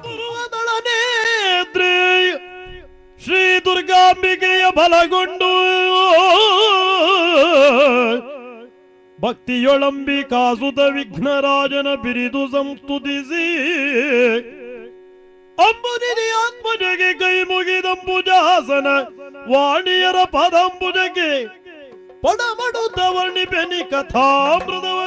ಪೂರ್ವದಳನೇತ್ರಿ ಶ್ರೀ ದುರ್ಗಾಂಬಿಕೆಯ ಬಲಗೊಂಡು ಭಕ್ತಿಯೊಳಂಬಿಕಾಸುತ ವಿಘ್ನರಾಜನ ಬಿರಿದು ಸಂಸ್ತುತಿಸಿ ಅಂಬುನಿಧಿ ಆತ್ಮಜಗೆ ಕೈ ಮುಗಿದಂಬುಜಾಸನ ವಾಣಿಯರ ಪದಂಬುಜಕ್ಕೆ ಪಡಮಡುತ್ತವರ್ಣಿ ಬೆನಿ ಕಥಾಮೃತವ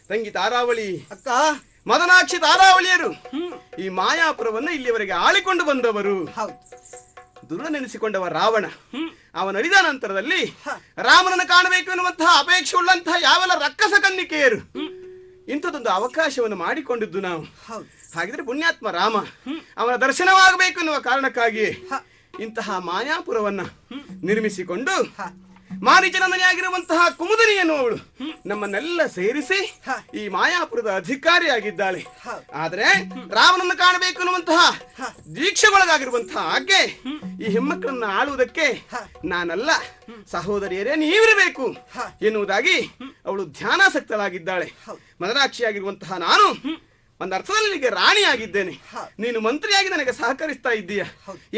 ತಂಗಿ ತಾರಾವಳಿ ಅಕ್ಕ ಮದನಾಕ್ಷಿ ತಾರಾವಳಿಯರು ಈ ಮಾಯಾಪುರವನ್ನು ಇಲ್ಲಿವರೆಗೆ ಆಳಿಕೊಂಡು ಬಂದವರು. ದುರ್ನೆನೆಸಿಕೊಂಡವ ರಾವಣ ಅವನಳಿದ ನಂತರದಲ್ಲಿ ರಾಮನನ್ನು ಕಾಣಬೇಕು ಎನ್ನುವಂತಹ ಅಪೇಕ್ಷೆ ಉಳ್ಳಂತಹ ಯಾವೆಲ್ಲ ರಕ್ಕಸ ಕನ್ನಿಕೆಯರು ಇಂಥದೊಂದು ಅವಕಾಶವನ್ನು ಮಾಡಿಕೊಂಡಿದ್ದು ನಾವು. ಹಾಗಿದ್ರೆ ಪುಣ್ಯಾತ್ಮ ರಾಮ ಅವನ ದರ್ಶನವಾಗಬೇಕು ಎನ್ನುವ ಕಾರಣಕ್ಕಾಗಿ ಇಂತಹ ಮಾಯಾಪುರವನ್ನ ನಿರ್ಮಿಸಿಕೊಂಡು ಮಾರೀಚನಂದನೆಯಾಗಿರುವಂತಹ ಕುಮುದಿನಿ ಎನ್ನುವವಳು ನಮ್ಮನ್ನೆಲ್ಲ ಸೇರಿಸಿ ಈ ಮಾಯಾಪುರದ ಅಧಿಕಾರಿಯಾಗಿದ್ದಾಳೆ. ಆದರೆ ರಾಮನನ್ನು ಕಾಣಬೇಕು ಅನ್ನುವಂತಹ ದೀಕ್ಷೆಗೊಳಗಾಗಿರುವಂತಹ ಆಕೆ ಈ ಹೆಣ್ಮಕ್ಕಳನ್ನ ಆಳುವುದಕ್ಕೆ ನಾನಲ್ಲ, ಸಹೋದರಿಯರೇ ನೀವಿರಬೇಕು ಎನ್ನುವುದಾಗಿ ಅವಳು ಧ್ಯಾನಾಸಕ್ತಳಾಗಿದ್ದಾಳೆ. ಮದನಾಕ್ಷಿಯಾಗಿರುವಂತಹ ನಾನು ಒಂದು ಅರ್ಥದಲ್ಲಿ ರಾಣಿಯಾಗಿದ್ದೇನೆ, ನೀನು ಮಂತ್ರಿಯಾಗಿ ನನಗೆ ಸಹಕರಿಸ್ತಾ ಇದ್ದೀಯ.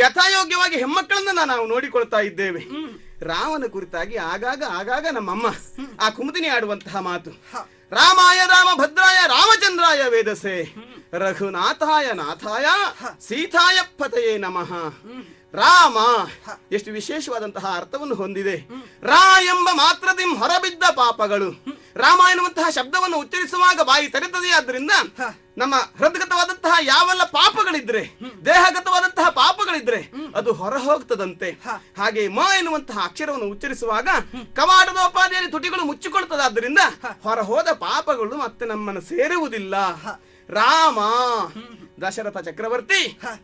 ಯಥಾಯೋಗ್ಯವಾಗಿ ಹೆಣ್ಮಕ್ಕಳನ್ನ ನಾವು ನೋಡಿಕೊಳ್ತಾ ಇದ್ದೇವೆ. ರಾಮನ ಕುರಿತಾಗಿ ಆಗಾಗ ನಮ್ಮಮ್ಮ ಆ ಕುಮುದಿನಿ ಆಡುವಂತಹ ಮಾತು, ರಾಮಾಯ ರಾಮ ಭದ್ರಾಯ ರಾಮಚಂದ್ರಾಯ ವೇದಸೆ ರಘುನಾಥಾಯ ನಾಥಾಯ ಸೀತಾಯ ಪತಯೇ ನಮಃ. ರಾಮ ಎಷ್ಟು ವಿಶೇಷವಾದಂತಹ ಅರ್ಥವನ್ನು ಹೊಂದಿದೆ. ರಾ ಎಂಬ ಮಾತ್ರದಿಂ ಹೊರಬಿದ್ದ ಪಾಪಗಳು. ರಾಮ ಎನ್ನುವಂತಹ ಶಬ್ದವನ್ನು ಉಚ್ಚರಿಸುವಾಗ ಬಾಯಿ ತೆರೆತದೆ. ಆದ್ದರಿಂದ ನಮ್ಮ ಹೃದ್ಗತವಾದಂತಹ ಯಾವೆಲ್ಲ ಪಾಪಗಳಿದ್ರೆ, ದೇಹಗತವಾದಂತಹ ಪಾಪಗಳಿದ್ರೆ ಅದು ಹೊರ ಹೋಗ್ತದಂತೆ. ಹಾಗೆ ಮ ಎನ್ನುವಂತಹ ಅಕ್ಷರವನ್ನು ಉಚ್ಚರಿಸುವಾಗ ಕವಾಟದೋಪಾದಿಯಲ್ಲಿ ತುಟಿಗಳು ಮುಚ್ಚಿಕೊಳ್ತದಾದ್ದರಿಂದ ಹೊರ ಹೋದ ಪಾಪಗಳು ಮತ್ತೆ ನಮ್ಮನ್ನು ಸೇರುವುದಿಲ್ಲ. ರಾಮ ದಶರಥ ಚಕ್ರವರ್ತಿ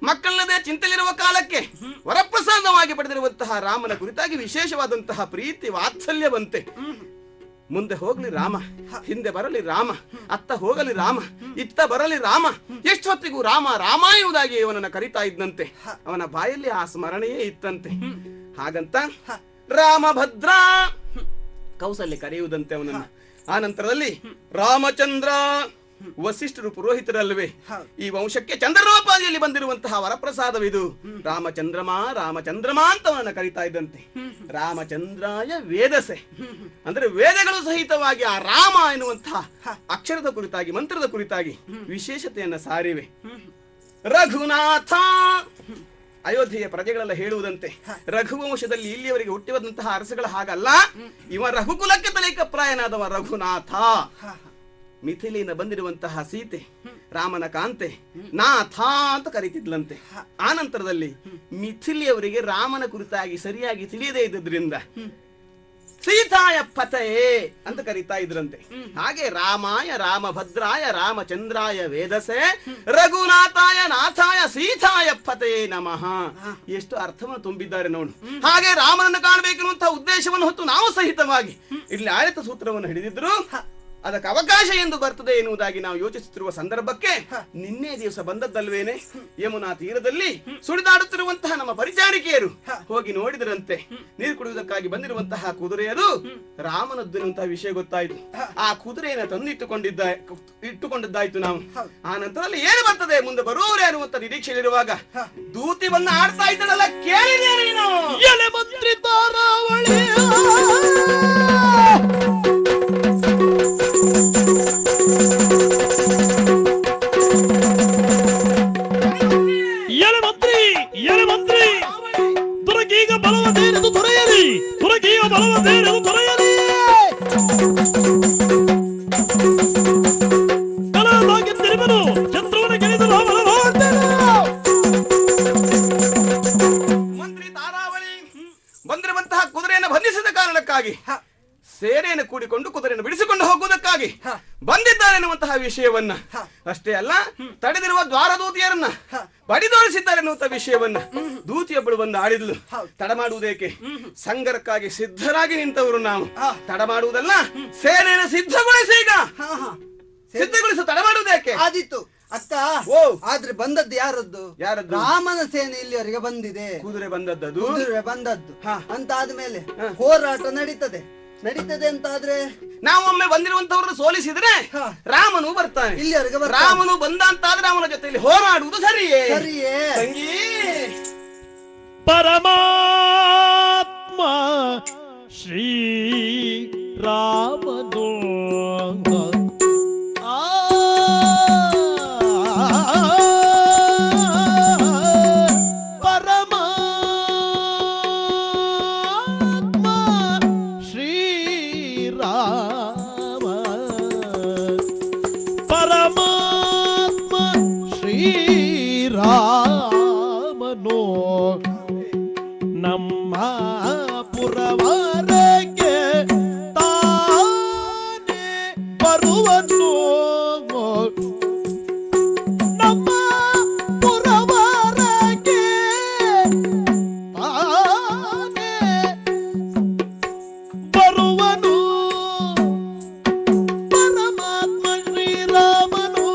ಮಕ್ಕಳಲ್ಲದೆ ಚಿಂತೆಲಿರುವ ಕಾಲಕ್ಕೆ ವರಪ್ರಸಾದವಾಗಿ ಪಡೆದಿರುವಂತಹ ರಾಮನ ಕುರಿತಾಗಿ ವಿಶೇಷವಾದಂತಹ ಪ್ರೀತಿ ವಾತ್ಸಲ್ಯ ಬಂತೆ. ಮುಂದೆ ಹೋಗ್ಲಿ ರಾಮ, ಹಿಂದೆ ಬರಲಿ ರಾಮ, ಅತ್ತ ಹೋಗಲಿ ರಾಮ, ಇತ್ತ ಬರಲಿ ರಾಮ, ಎಷ್ಟೊತ್ತಿಗೂ ರಾಮ ರಾಮ ಎನ್ನುವುದಾಗಿ ಇವನನ್ನ ಕರೀತಾ ಇದ್ದಂತೆ. ಅವನ ಬಾಯಲ್ಲಿ ಆ ಸ್ಮರಣೆಯೇ ಇತ್ತಂತೆ. ಹಾಗಂತ ರಾಮಭದ್ರ ಕೌಸಲ್ಯ ಕರೆಯುವುದಂತೆ ಅವನನ್ನ. ಆ ನಂತರದಲ್ಲಿ ರಾಮಚಂದ್ರ ವಸಿಷ್ಠರು ಪುರೋಹಿತರಲ್ವೇ? ಈ ವಂಶಕ್ಕೆ ಚಂದ್ರನೋಪಾದಿಯಲ್ಲಿ ಬಂದಿರುವಂತಹ ವರಪ್ರಸಾದವಿದು. ರಾಮಚಂದ್ರಮ ಅಂತ ಅವನನ್ನ ಕರೀತಾ ಇದ್ದಂತೆ. ರಾಮಚಂದ್ರಾಯ ವೇದಸೆ ಅಂದ್ರೆ ವೇದಗಳು ಸಹಿತವಾಗಿ ಆ ರಾಮ ಎನ್ನುವಂತಹ ಅಕ್ಷರದ ಕುರಿತಾಗಿ, ಮಂತ್ರದ ಕುರಿತಾಗಿ ವಿಶೇಷತೆಯನ್ನ ಸಾರಿವೆ. ರಘುನಾಥ, ಅಯೋಧ್ಯೆಯ ಪ್ರಜೆಗಳೆಲ್ಲ ಹೇಳುವುದಂತೆ, ರಘುವಂಶದಲ್ಲಿ ಇಲ್ಲಿಯವರೆಗೆ ಹುಟ್ಟಿದಂತಹ ಅರಸುಗಳ ಹಾಗಲ್ಲ, ಇವ ರಘುಕುಲಕ್ಕೆ ತಲೆಕಪ್ರಾಯನಾದವ ರಘುನಾಥ. ಮಿಥಿಲಿಯಿಂದ ಬಂದಿರುವಂತಹ ಸೀತೆ ರಾಮನ ಕಾಂತೆ ನಾಥ ಅಂತ ಕರೀತಿದ್ಲಂತೆ. ಆ ನಂತರದಲ್ಲಿ ಮಿಥಿಲಿಯವರಿಗೆ ರಾಮನ ಕುರಿತಾಗಿ ಸರಿಯಾಗಿ ತಿಳಿಯದೇ ಇದ್ದುದರಿಂದ ಸೀತಾಯ ಪತಯೇ ಅಂತ ಕರೀತಾ ಇದ್ರಂತೆ. ಹಾಗೆ ರಾಮಾಯ ರಾಮಭದ್ರಾಯ ರಾಮಚಂದ್ರಾಯ ವೇದಸೆ ರಘುನಾಥಾಯ ನಾಥಾಯ ಸೀತಾಯ ಪತಯೇ ನಮಃ. ಎಷ್ಟು ಅರ್ಥವನ್ನು ತುಂಬಿದ್ದಾರೆ ನೋಡು. ಹಾಗೆ ರಾಮನನ್ನು ಕಾಣಬೇಕೆನ್ನುವಂತಹ ಉದ್ದೇಶವನ್ನು ಹೊತ್ತು ನಾವು ಸಹಿತವಾಗಿ ಇಲ್ಲಿ ಆಯತ ಸೂತ್ರವನ್ನು ಹಿಡಿದಿದ್ರು ಅದಕ್ಕೆ ಅವಕಾಶ ಎಂದು ಬರ್ತದೆ ಎನ್ನುವುದಾಗಿ ನಾವು ಯೋಚಿಸುತ್ತಿರುವ ಸಂದರ್ಭಕ್ಕೆ ನಿನ್ನೆ ದಿವಸ ಬಂದದ್ದಲ್ವೇನೆ, ಯಮುನಾ ತೀರದಲ್ಲಿ ಸುಳಿದಾಡುತ್ತಿರುವಂತಹ ನಮ್ಮ ಪರಿಚಾರಿಕೆಯರು ಹೋಗಿ ನೋಡಿದರಂತೆ. ನೀರು ಕುಡಿಯುವುದಕ್ಕಾಗಿ ಬಂದಿರುವಂತಹ ಕುದುರೆ ಅದು ರಾಮನದ್ದು ಎನ್ನುವಂತಹ ವಿಷಯ ಗೊತ್ತಾಯ್ತು. ಆ ಕುದುರೆಯನ್ನು ಇಟ್ಟುಕೊಂಡಿದ್ದಾಯ್ತು ನಾವು. ಆ ನಂತರದಲ್ಲಿ ಏನು ಬರ್ತದೆ, ಮುಂದೆ ಬರುವವರೇ ಅನ್ನುವಂತ ನಿರೀಕ್ಷೆಯಲ್ಲಿರುವಾಗ ದೂತಿವನ್ನ ಆಡ್ತಾ ಇದ್ದಲ್ಲ, ಕೇಳಿದೆ ನೀನು ಎಲೆ ಮಂತ್ರಿ ತಾರಾವಳಿ ತುರಕೀಗ ಬಲವದೇನೆದು ದೊರೆಯಲಿ, ತುರಕೀಗ ಬಲವದೇನೆದು ದೊರೆಯಲಿ. ಕಲಾದಾಗಿ ತಿರುಮನು ಚಂದ್ರವನ ಗೆಳೆದು ಮಂತ್ರಿ ತಾರಾವಳಿ ಬಂದಿರುವಂತಹ ಕುದುರೆಯನ್ನು ಬಂಧಿಸಿದ ಕಾರಣಕ್ಕಾಗಿ ಸೇನೆಯನ್ನು ಕೂಡಿಕೊಂಡು ಕುದುರೆಯನ್ನು ಬಿಡಿಸಿಕೊಂಡು ಹೋಗುವುದಕ್ಕಾಗಿ ಬಂದಿದ್ದಾರೆ ಎನ್ನುವಂತಹ ವಿಷಯವನ್ನ, ಅಷ್ಟೇ ಅಲ್ಲ ತಡೆದಿರುವ ದ್ವಾರದೂತಿಯರನ್ನ ಬಡಿದೋರಿಸಿದ್ದಾರೆ ಎನ್ನುವಂತಹ ವಿಷಯವನ್ನ ದೂತಿಯೊಬ್ಬಳು ಬಂದು ಆಡಿದ್ಲು. ತಡ ಮಾಡುವುದೇಕೆ, ಸಂಗರಕ್ಕಾಗಿ ಸಿದ್ಧರಾಗಿ ನಿಂತವರು ನಾವು. ತಡ ಮಾಡುವುದಲ್ಲ, ಸೇನೆಯನ್ನು ಸಿದ್ಧಗೊಳಿಸಿ, ಈಗ ಸಿದ್ಧಗೊಳಿಸು, ತಡ ಮಾಡುವುದೇಕೆ ಆದಿತ್ತು ಅಕ್ಕ. ಆದ್ರೆ ಬಂದದ್ದು ಯಾರದ್ದು? ರಾಮನ ಸೇನೆ ಇಲ್ಲಿವರೆಗೆ ಬಂದಿದೆ. ಕುದುರೆ ಬಂದದ್ದು ಅಂತ ಆದ್ಮೇಲೆ ಹೋರಾಟ ನಡೀತದೆ ಅಂತಾದ್ರೆ ನಾವು ಒಮ್ಮೆ ಬಂದಿರುವಂತವ್ರನ್ನು ಸೋಲಿಸಿದ್ರೆ ರಾಮನು ಬರ್ತಾನೆ. ಇಲ್ಲಿವರೆಗೆ ರಾಮನು ಬಂದ ಅಂತಾದ್ರೆ ಅವನ ಜೊತೆಯಲ್ಲಿ ಹೋರಾಡುವುದು ಸರಿಯೇ? ತಂಗಿ ಪರಮಾತ್ಮ ಶ್ರೀ ರಾಮನು ನಮ್ಮ ಪುರವರೆಗೆ ತಾನೇ ಬರುವನು, ನಮ್ಮ ಪುರವರೆಗೆ ತಾನೇ ಬರುವನು. ಪರಮಾತ್ಮ ಶ್ರೀರಾಮನು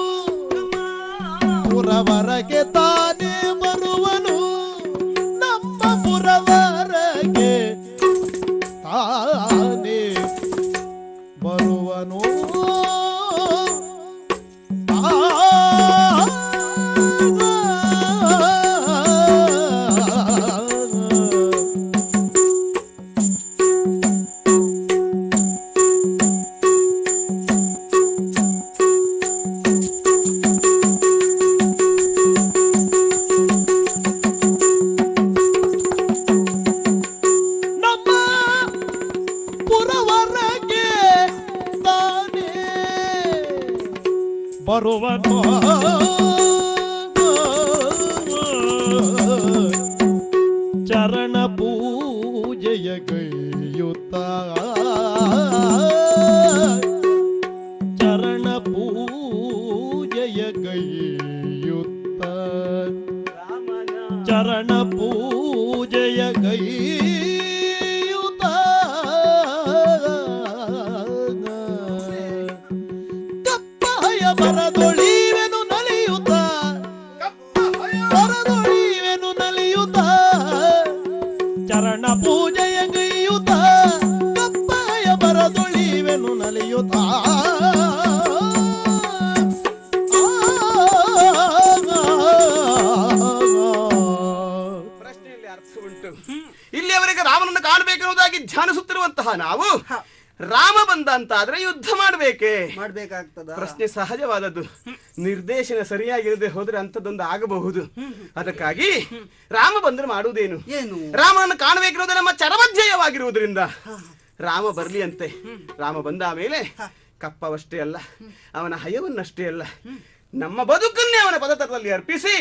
ಪುರವರೆಗೆ ತಾನೇ ಬರುವನು, ನಮ್ಮ ಪುರವರೆಗೆ ತಾನೇ ಬರುವನು. ಬರುವನು ಚರಣ ಪೂಜೆಯ ಗೈಯುತ್ತ, ಚರಣ ಪೂಜೆಯ ಗೈಯುತ್ತ, ಚರಣ ಪೂಜೆಯ ಗೈಯುತ್ತ, ಬರದೊಳಿವೆನು ನಲಿಯುತ್ತ, ಬರದೊಳಿವೆನು ನಲಿಯುತ್ತ, ಚರಣ ಪೂಜೆಯ ಗೈಯುತ್ತ, ಕಪ್ಪಯ ಬರದೊಳಿವೆನು ನಲಿಯುತ್ತ. ಇರುವಂತಹ ನಾವು ರಾಮ ಬಂದ ಅಂತ ಆದ್ರೆ ಯುದ್ಧ ಮಾಡ್ಬೇಕೆ? ಮಾಡ್ಬೇಕಾಗ್ತದ? ಪ್ರಶ್ನೆ ಸಹಜವಾದದ್ದು. ನಿರ್ದೇಶನ ಸರಿಯಾಗಿರದೆ ಹೋದ್ರೆ ಅಂತದೊಂದು ಆಗಬಹುದು. ಅದಕ್ಕಾಗಿ ರಾಮ ಬಂದ್ರೆ ಮಾಡುವುದೇನು? ಏನು? ರಾಮನನ್ನು ಕಾಣಬೇಕಿರೋದು ನಮ್ಮ ಚರಮಧ್ಯಯವಾಗಿರುವುದರಿಂದ ರಾಮ ಬರ್ಲಿ ಅಂತೆ. ರಾಮ ಬಂದ ಮೇಲೆ ಕಪ್ಪವಷ್ಟೇ ಅಲ್ಲ, ಅವನ ಹಯವನ್ನಷ್ಟೇ ಅಲ್ಲ, ನಮ್ಮ ಬದುಕನ್ನೇ ಅವನ ಪದತರದಲ್ಲಿ ಅರ್ಪಿಸಿ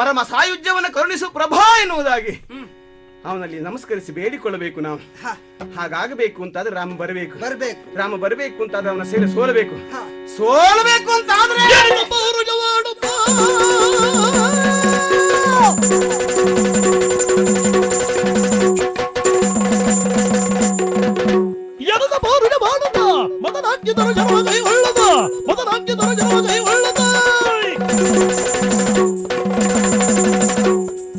ಪರಮ ಸಾಯುಜ್ಯವನ್ನು ಕರುಣಿಸು ಪ್ರಭಾ ಎನ್ನುವುದಾಗಿ ಅವನಲ್ಲಿ ನಮಸ್ಕರಿಸಿ ಬೇಡಿಕೊಳ್ಳಬೇಕು ನಾವು. ಹಾಗಾಗಬೇಕು ಅಂತಾದ್ರೆ ರಾಮ ಬರಬೇಕು. ರಾಮ ಬರಬೇಕು ಅಂತಾದ್ರೆ ಅವನ ಸೇನೆ ಸೋಲಬೇಕು. ಸೋಲಬೇಕು ಅಂತಾದ್ರೆ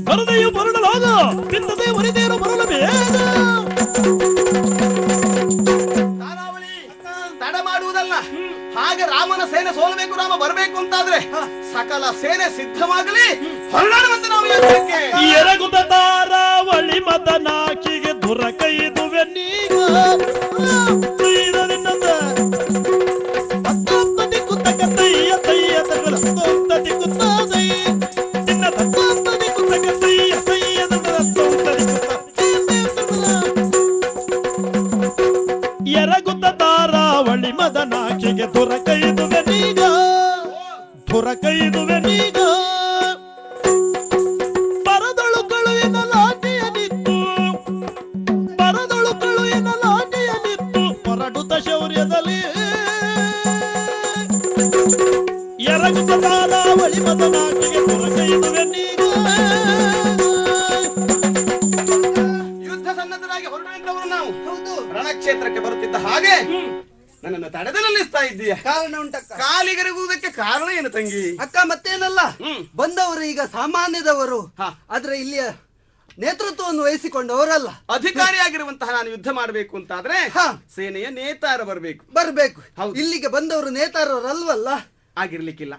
ಬರದೆಯು ಬರಲಾಗ ಬಿದ್ದದೆ ಒರಿದೇರು ಬರಲಬೇಡ. ತಡ ಮಾಡುವುದಲ್ಲ, ಹಾಗೆ ರಾಮನ ಸೇನೆ ಸೋಲಬೇಕು, ರಾಮ ಬರಬೇಕು ಅಂತಾದ್ರೆ ಸಕಲ ಸೇನೆ ಸಿದ್ಧವಾಗಲಿ, ಹೊರಡುವಂತೆ ನಾವು ಯುದ್ಧಕ್ಕೆ. ಎರಗುದ ತಾರಾವಳಿ ಮದನಾಕಿಗೆ ದುರಕೈದುವೆ ನೀಗ ಎರಗುತ್ತ ತಾರಾವಳಿ ಮದನಾಕಿಗೆ ದುರಕೈದುವೆ ನೀಗ ದುರಕೈದುವೆ ನೀಗ. ಬರದಳು ಕಳುವಿನ ಲಾಟಿಯ ನಿತ್ತು ಬರದಳು ಕಳುವಿನ ಲಾಟಿಯ ನಿತ್ತು ಹೊರಡುತ್ತ ಶೌರ್ಯದಲ್ಲಿ ಎರಗುತ್ತ ತಾರಾವಳಿ ಮದನಾಕಿಗೆ ದುರಕೈದುವೆ ನೀಗ. ಯುದ್ಧ ಸನ್ನದ್ಧರಾಗಿ ಹೊರಡುವಂತವರು ನಾವು ರಣಕ್ಷೇತ್ರಕ್ಕೆ ಬರುತ್ತಿದ್ದ ಹಾಗೆ ನನ್ನನ್ನು ತಡೆದು ನಿಲ್ಲಿಸ್ತಾ ಇದ್ದೀಯ. ಕಾರಣ ಉಂಟಕ್ಕ? ಕಾಲಿಗರುಗುವುದಕ್ಕೆ ಕಾರಣ ಏನು ತಂಗಿ? ಅಕ್ಕ ಮತ್ತೇನಲ್ಲ, ಬಂದವರು ಈಗ ಸಾಮಾನ್ಯದವರು, ಆದ್ರೆ ಇಲ್ಲಿಯ ನೇತೃತ್ವವನ್ನು ವಹಿಸಿಕೊಂಡವರಲ್ಲ. ಅಧಿಕಾರಿಯಾಗಿರುವಂತಹ ನಾನು ಯುದ್ಧ ಮಾಡಬೇಕು ಅಂತಾದ್ರೆ ಸೇನೆಯ ನೇತಾರ ಬರ್ಬೇಕು. ಇಲ್ಲಿಗೆ ಬಂದವರು ನೇತಾರರಲ್ವಲ್ಲ, ಆಗಿರ್ಲಿಕ್ಕಿಲ್ಲ.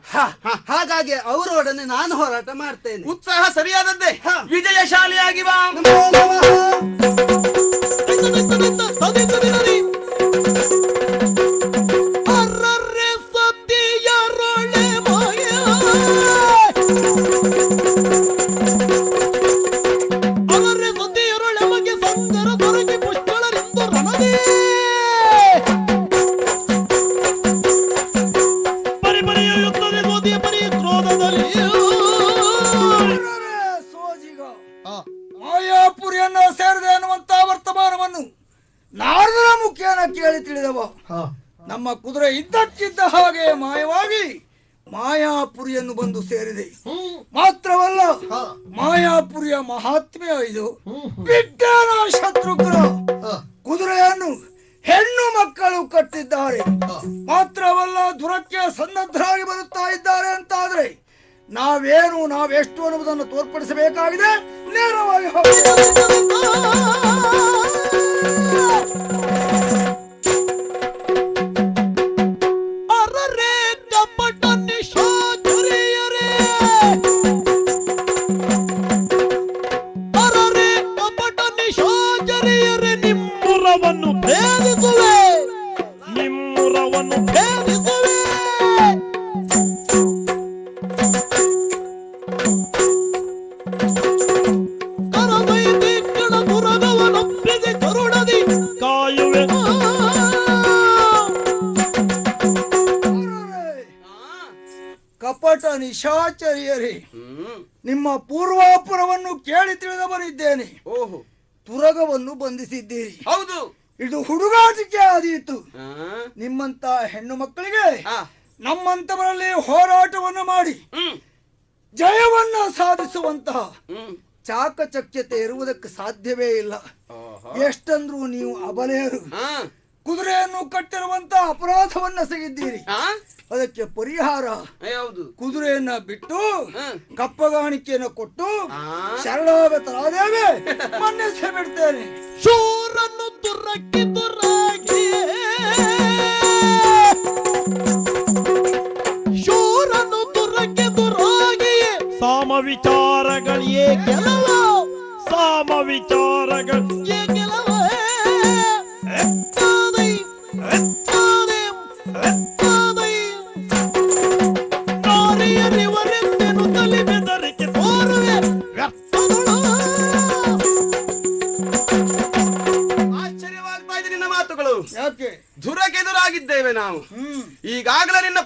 ಹಾಗಾಗಿ ಅವರೊಡನೆ ನಾನು ಹೋರಾಟ ಮಾಡ್ತೇನೆ. ಉತ್ಸಾಹ ಸರಿಯಾದದ್ದೇ, ವಿಜಯಶಾಲಿಯಾಗಿ ಬಾ. ಮಾಯಾಪುರಿಯನ್ನು ಸೇರಿದೆ ಅನ್ನುವಂತ ವರ್ತಮಾನವನ್ನು ನಾರದರ ಮುಖೇನ ಕೇಳಿ ತಿಳಿದವ. ನಮ್ಮ ಕುದುರೆ ಇದ್ದಕ್ಕಿದ್ದ ಹಾಗೆ ಮಾಯವಾಗಿ ಮಾಯಾಪುರಿಯನ್ನು ಬಂದು ಸೇರಿದೆ. ಮಾತ್ರವಲ್ಲ, ಮಾಯಾಪುರಿಯ ಮಹಾತ್ಮ್ಯ ಇದು. ಬಿಟ್ಟನ ಶತ್ರುಘ್ನ ಕುದುರೆಯನ್ನು ಹೆಣ್ಣು ಮಕ್ಕಳು ಕಟ್ಟಿದ್ದಾರೆ. ಮಾತ್ರವಲ್ಲ, ದುರಕ್ಕೆ ಸನ್ನದ್ಧರಾಗಿ ಬರುತ್ತಾ ಇದ್ದಾರೆ ಅಂತಾದ್ರೆ ನಾವೆಷ್ಟು ಅನ್ನುವುದನ್ನು ತೋರ್ಪಡಿಸಬೇಕಾಗಿದೆ. ನೇರವಾಗಿ ನಿಮ್ಮುರವನ್ನು ಭೇದಿಸುವೆ, ನಿಮ್ಮುರವನ್ನು ಭೇದಿಸುವೆ. ಕರದೈದಿ ಕಣ ದುರಗವನೊಪ್ಪಿದೆ ಕರುಣದಿ ಕಾಯುವೆ. ಕಪಟ ನಿಶಾಚರಿಯರೇ, ನಿಮ್ಮ ಪೂರ್ವಾಪುರವನ್ನು ಕೇಳಿ ತಿಳಿದವನಿದ್ದೇನೆ. ತುರಗವನ್ನು ಬಂಧಿಸಿದ್ದೀರಿ. ಹೌದು, ಇದು ಹುಡುಗಾಟಿಕೆ ಆದೀತು. ನಿಮ್ಮಂತ ಹೆಣ್ಣು ಮಕ್ಕಳಿಗೆ ನಮ್ಮಂತವರಲ್ಲಿ ಹೋರಾಟವನ್ನು ಮಾಡಿ ಜಯವನ್ನ ಸಾಧಿಸುವಂತಹ ಚಾಕಚಕ್ಯತೆ ಇರುವುದಕ್ಕೆ ಸಾಧ್ಯವೇ ಇಲ್ಲ. ಎಷ್ಟಂದ್ರೂ ನೀವು ಅಬಲೆಯರು. ಕುದುರೆಯನ್ನು ಕಟ್ಟಿರುವಂತ ಅಪರಾಧವನ್ನ ಸಿಗಿದ್ದೀರಿ. ಅದಕ್ಕೆ ಪರಿಹಾರ ಕುದುರೆಯನ್ನ ಬಿಟ್ಟು ಕಪ್ಪಗಾಣಿಕೆಯನ್ನು ಕೊಟ್ಟು ಶರಣಾಗತರಾದೇವೆ ಮನ್ನಿಸಿ ಬಿಡ್ತೇನೆ. ಶೂರನ್ನು ತುರಕ್ಕಿ ತುರಾಗಿ, ಶೂರನ್ನು ತುರಕ್ಕಿ ತುರಾಗಿ, ಸಾಮ ವಿಚಾರಗಳೇ ಗೆಲುವು, ಸಾಮ ವಿಚಾರಗಳೇ ಗೆಲುವು.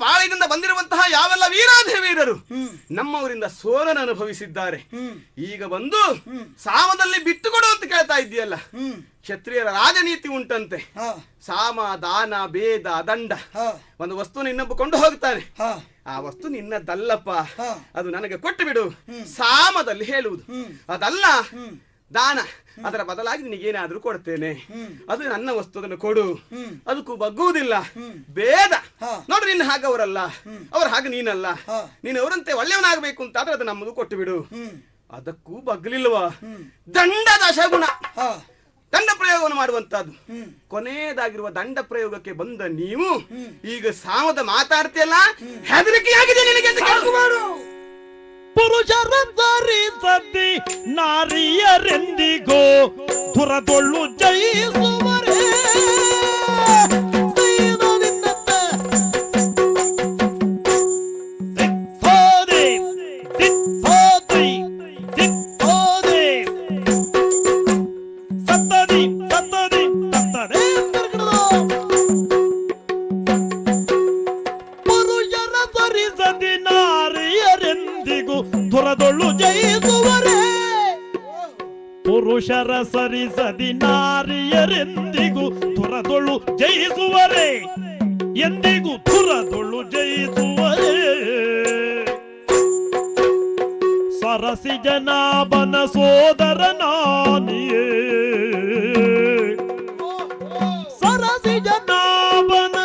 ಪಾಳಯದಿಂದ ಬಂದಿರುವಂತಹ ಯಾವೆಲ್ಲ ವೀರಾಧಿ ವೀರರು ನಮ್ಮವರಿಂದ ಸೋಲನ್ನು ಅನುಭವಿಸಿದ್ದಾರೆ. ಈಗ ಬಂದು ಸಾಮದಲ್ಲಿ ಬಿಟ್ಟುಕೊಡು ಅಂತ ಕೇಳ್ತಾ ಇದೆಯಲ್ಲ. ಕ್ಷತ್ರಿಯರ ರಾಜನೀತಿ ಉಂಟಂತೆ. ಸಾಮ, ದಾನ, ಭೇದ, ದಂಡ. ಒಂದು ವಸ್ತುವನ್ನು ಇನ್ನೊಬ್ಬ ಕೊಂಡು ಹೋಗ್ತಾನೆ, ಆ ವಸ್ತು ನಿನ್ನದಲ್ಲಪ್ಪ, ಅದು ನನಗೆ ಕೊಟ್ಟು ಬಿಡು ಸಾಮದಲ್ಲಿ ಹೇಳುವುದು. ಅದಲ್ಲ ದಾನ, ಅದರ ಬದಲಾಗಿ ನಿನಗೇನಾದ್ರೂ ಕೊಡ್ತೇನೆ, ಅದು ನನ್ನ ವಸ್ತು, ಅದನ್ನು ಕೊಡು, ಅದಕ್ಕೂ ಬಗ್ಗುವುದಿಲ್ಲ. ಭೇದ ನೋಡ್ರಿ, ನಿನ್ನ ಹಾಗೆ ಅವರಲ್ಲ, ಅವ್ರ ಹಾಗೆ ನೀನಲ್ಲ, ನೀನು ಅವರಂತೆ ಒಳ್ಳೆಯವನಾಗಬೇಕು ಅಂತ ಆದ್ರೆ ಅದು ನಮ್ಮದು ಕೊಟ್ಟು ಬಿಡು, ಅದಕ್ಕೂ ಬಗ್ಲಿಲ್ವಾ. ದಂಡ ದಶಗುಣ, ದಂಡ ಪ್ರಯೋಗವನ್ನು ಮಾಡುವಂತದ್ದು. ಕೊನೆಯದಾಗಿರುವ ದಂಡ ಪ್ರಯೋಗಕ್ಕೆ ಬಂದ ನೀವು ಈಗ ಸಾಮದ ಮಾತಾಡ್ತಿಯಲ್ಲ, ಹೆದರಿಕೆಯಾಗಿದೆ ನಿನಗೆ ಅಂತ ಕೇಳ್ಕೊಬಾರು. ಪುರುಷರ ಧರಿಸದಿ ನಾರಿಯರೆಂದಿಗೋ ದುರದೊಳ್ಳು ಜಯಿಸುವರೇ. ದುರದೊಳ್ಳು ಜಯಿಸುವರೇ. ಪುರುಷರ ಸರಿಸದಿ ನಾರಿಯರೆಂದಿಗೂ ದುರದೊಳ್ಳು ಜಯಿಸುವರೇ, ಎಂದಿಗೂ ದುರದೊಳ್ಳು ಜಯಿಸುವರೇ. ಸರಸಿ ಜನಾಭನ ಸೋದರ ನಾನಿಯೇ, ಸರಸಿ ಜನಾಭನ,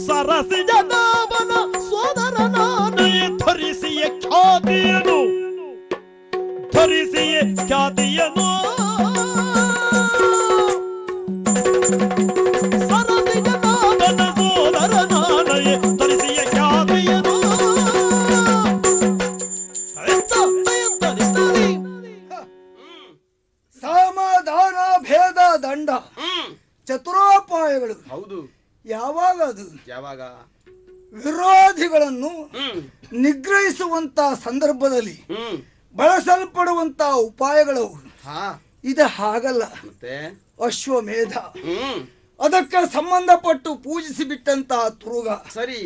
ಸರಸಿ ಜನಾಭನ ಸೋದರ ನಾನಿಯೇ. ಧರಿಸಿಯ ಖ್ಯಾತಿಯನು, ಧರಿಸಿಯ ಖ್ಯಾತಿಯನು, ಸರಸಿ ಜನಾಭನ ಸೋದರ ನಾನಿಯೇ. ಧರಿಸಿಯ ಖ್ಯಾತಿಯನು. ಸಮಾಧಾನ, ಭೇದ, ದಂಡ, ಚತುರೋಪಾಯಗಳು. ಹೌದು. ಯಾವಾಗ ಅದು ಯಾವಾಗ ವಿರೋಧಿಗಳನ್ನು ನಿಗ್ರಹಿಸುವಂತ ಸಂದರ್ಭದಲ್ಲಿ ಬಳಸಲ್ಪಡುವಂತ ಉಪಾಯಗಳು. ಇದು ಹಾಗಲ್ಲ. ಅಶ್ವಮೇಧ, ಅದಕ್ಕೆ ಸಂಬಂಧಪಟ್ಟು ಪೂಜಿಸಿ ಬಿಟ್ಟಂತಹ ತುರುಗ, ಸರಿ,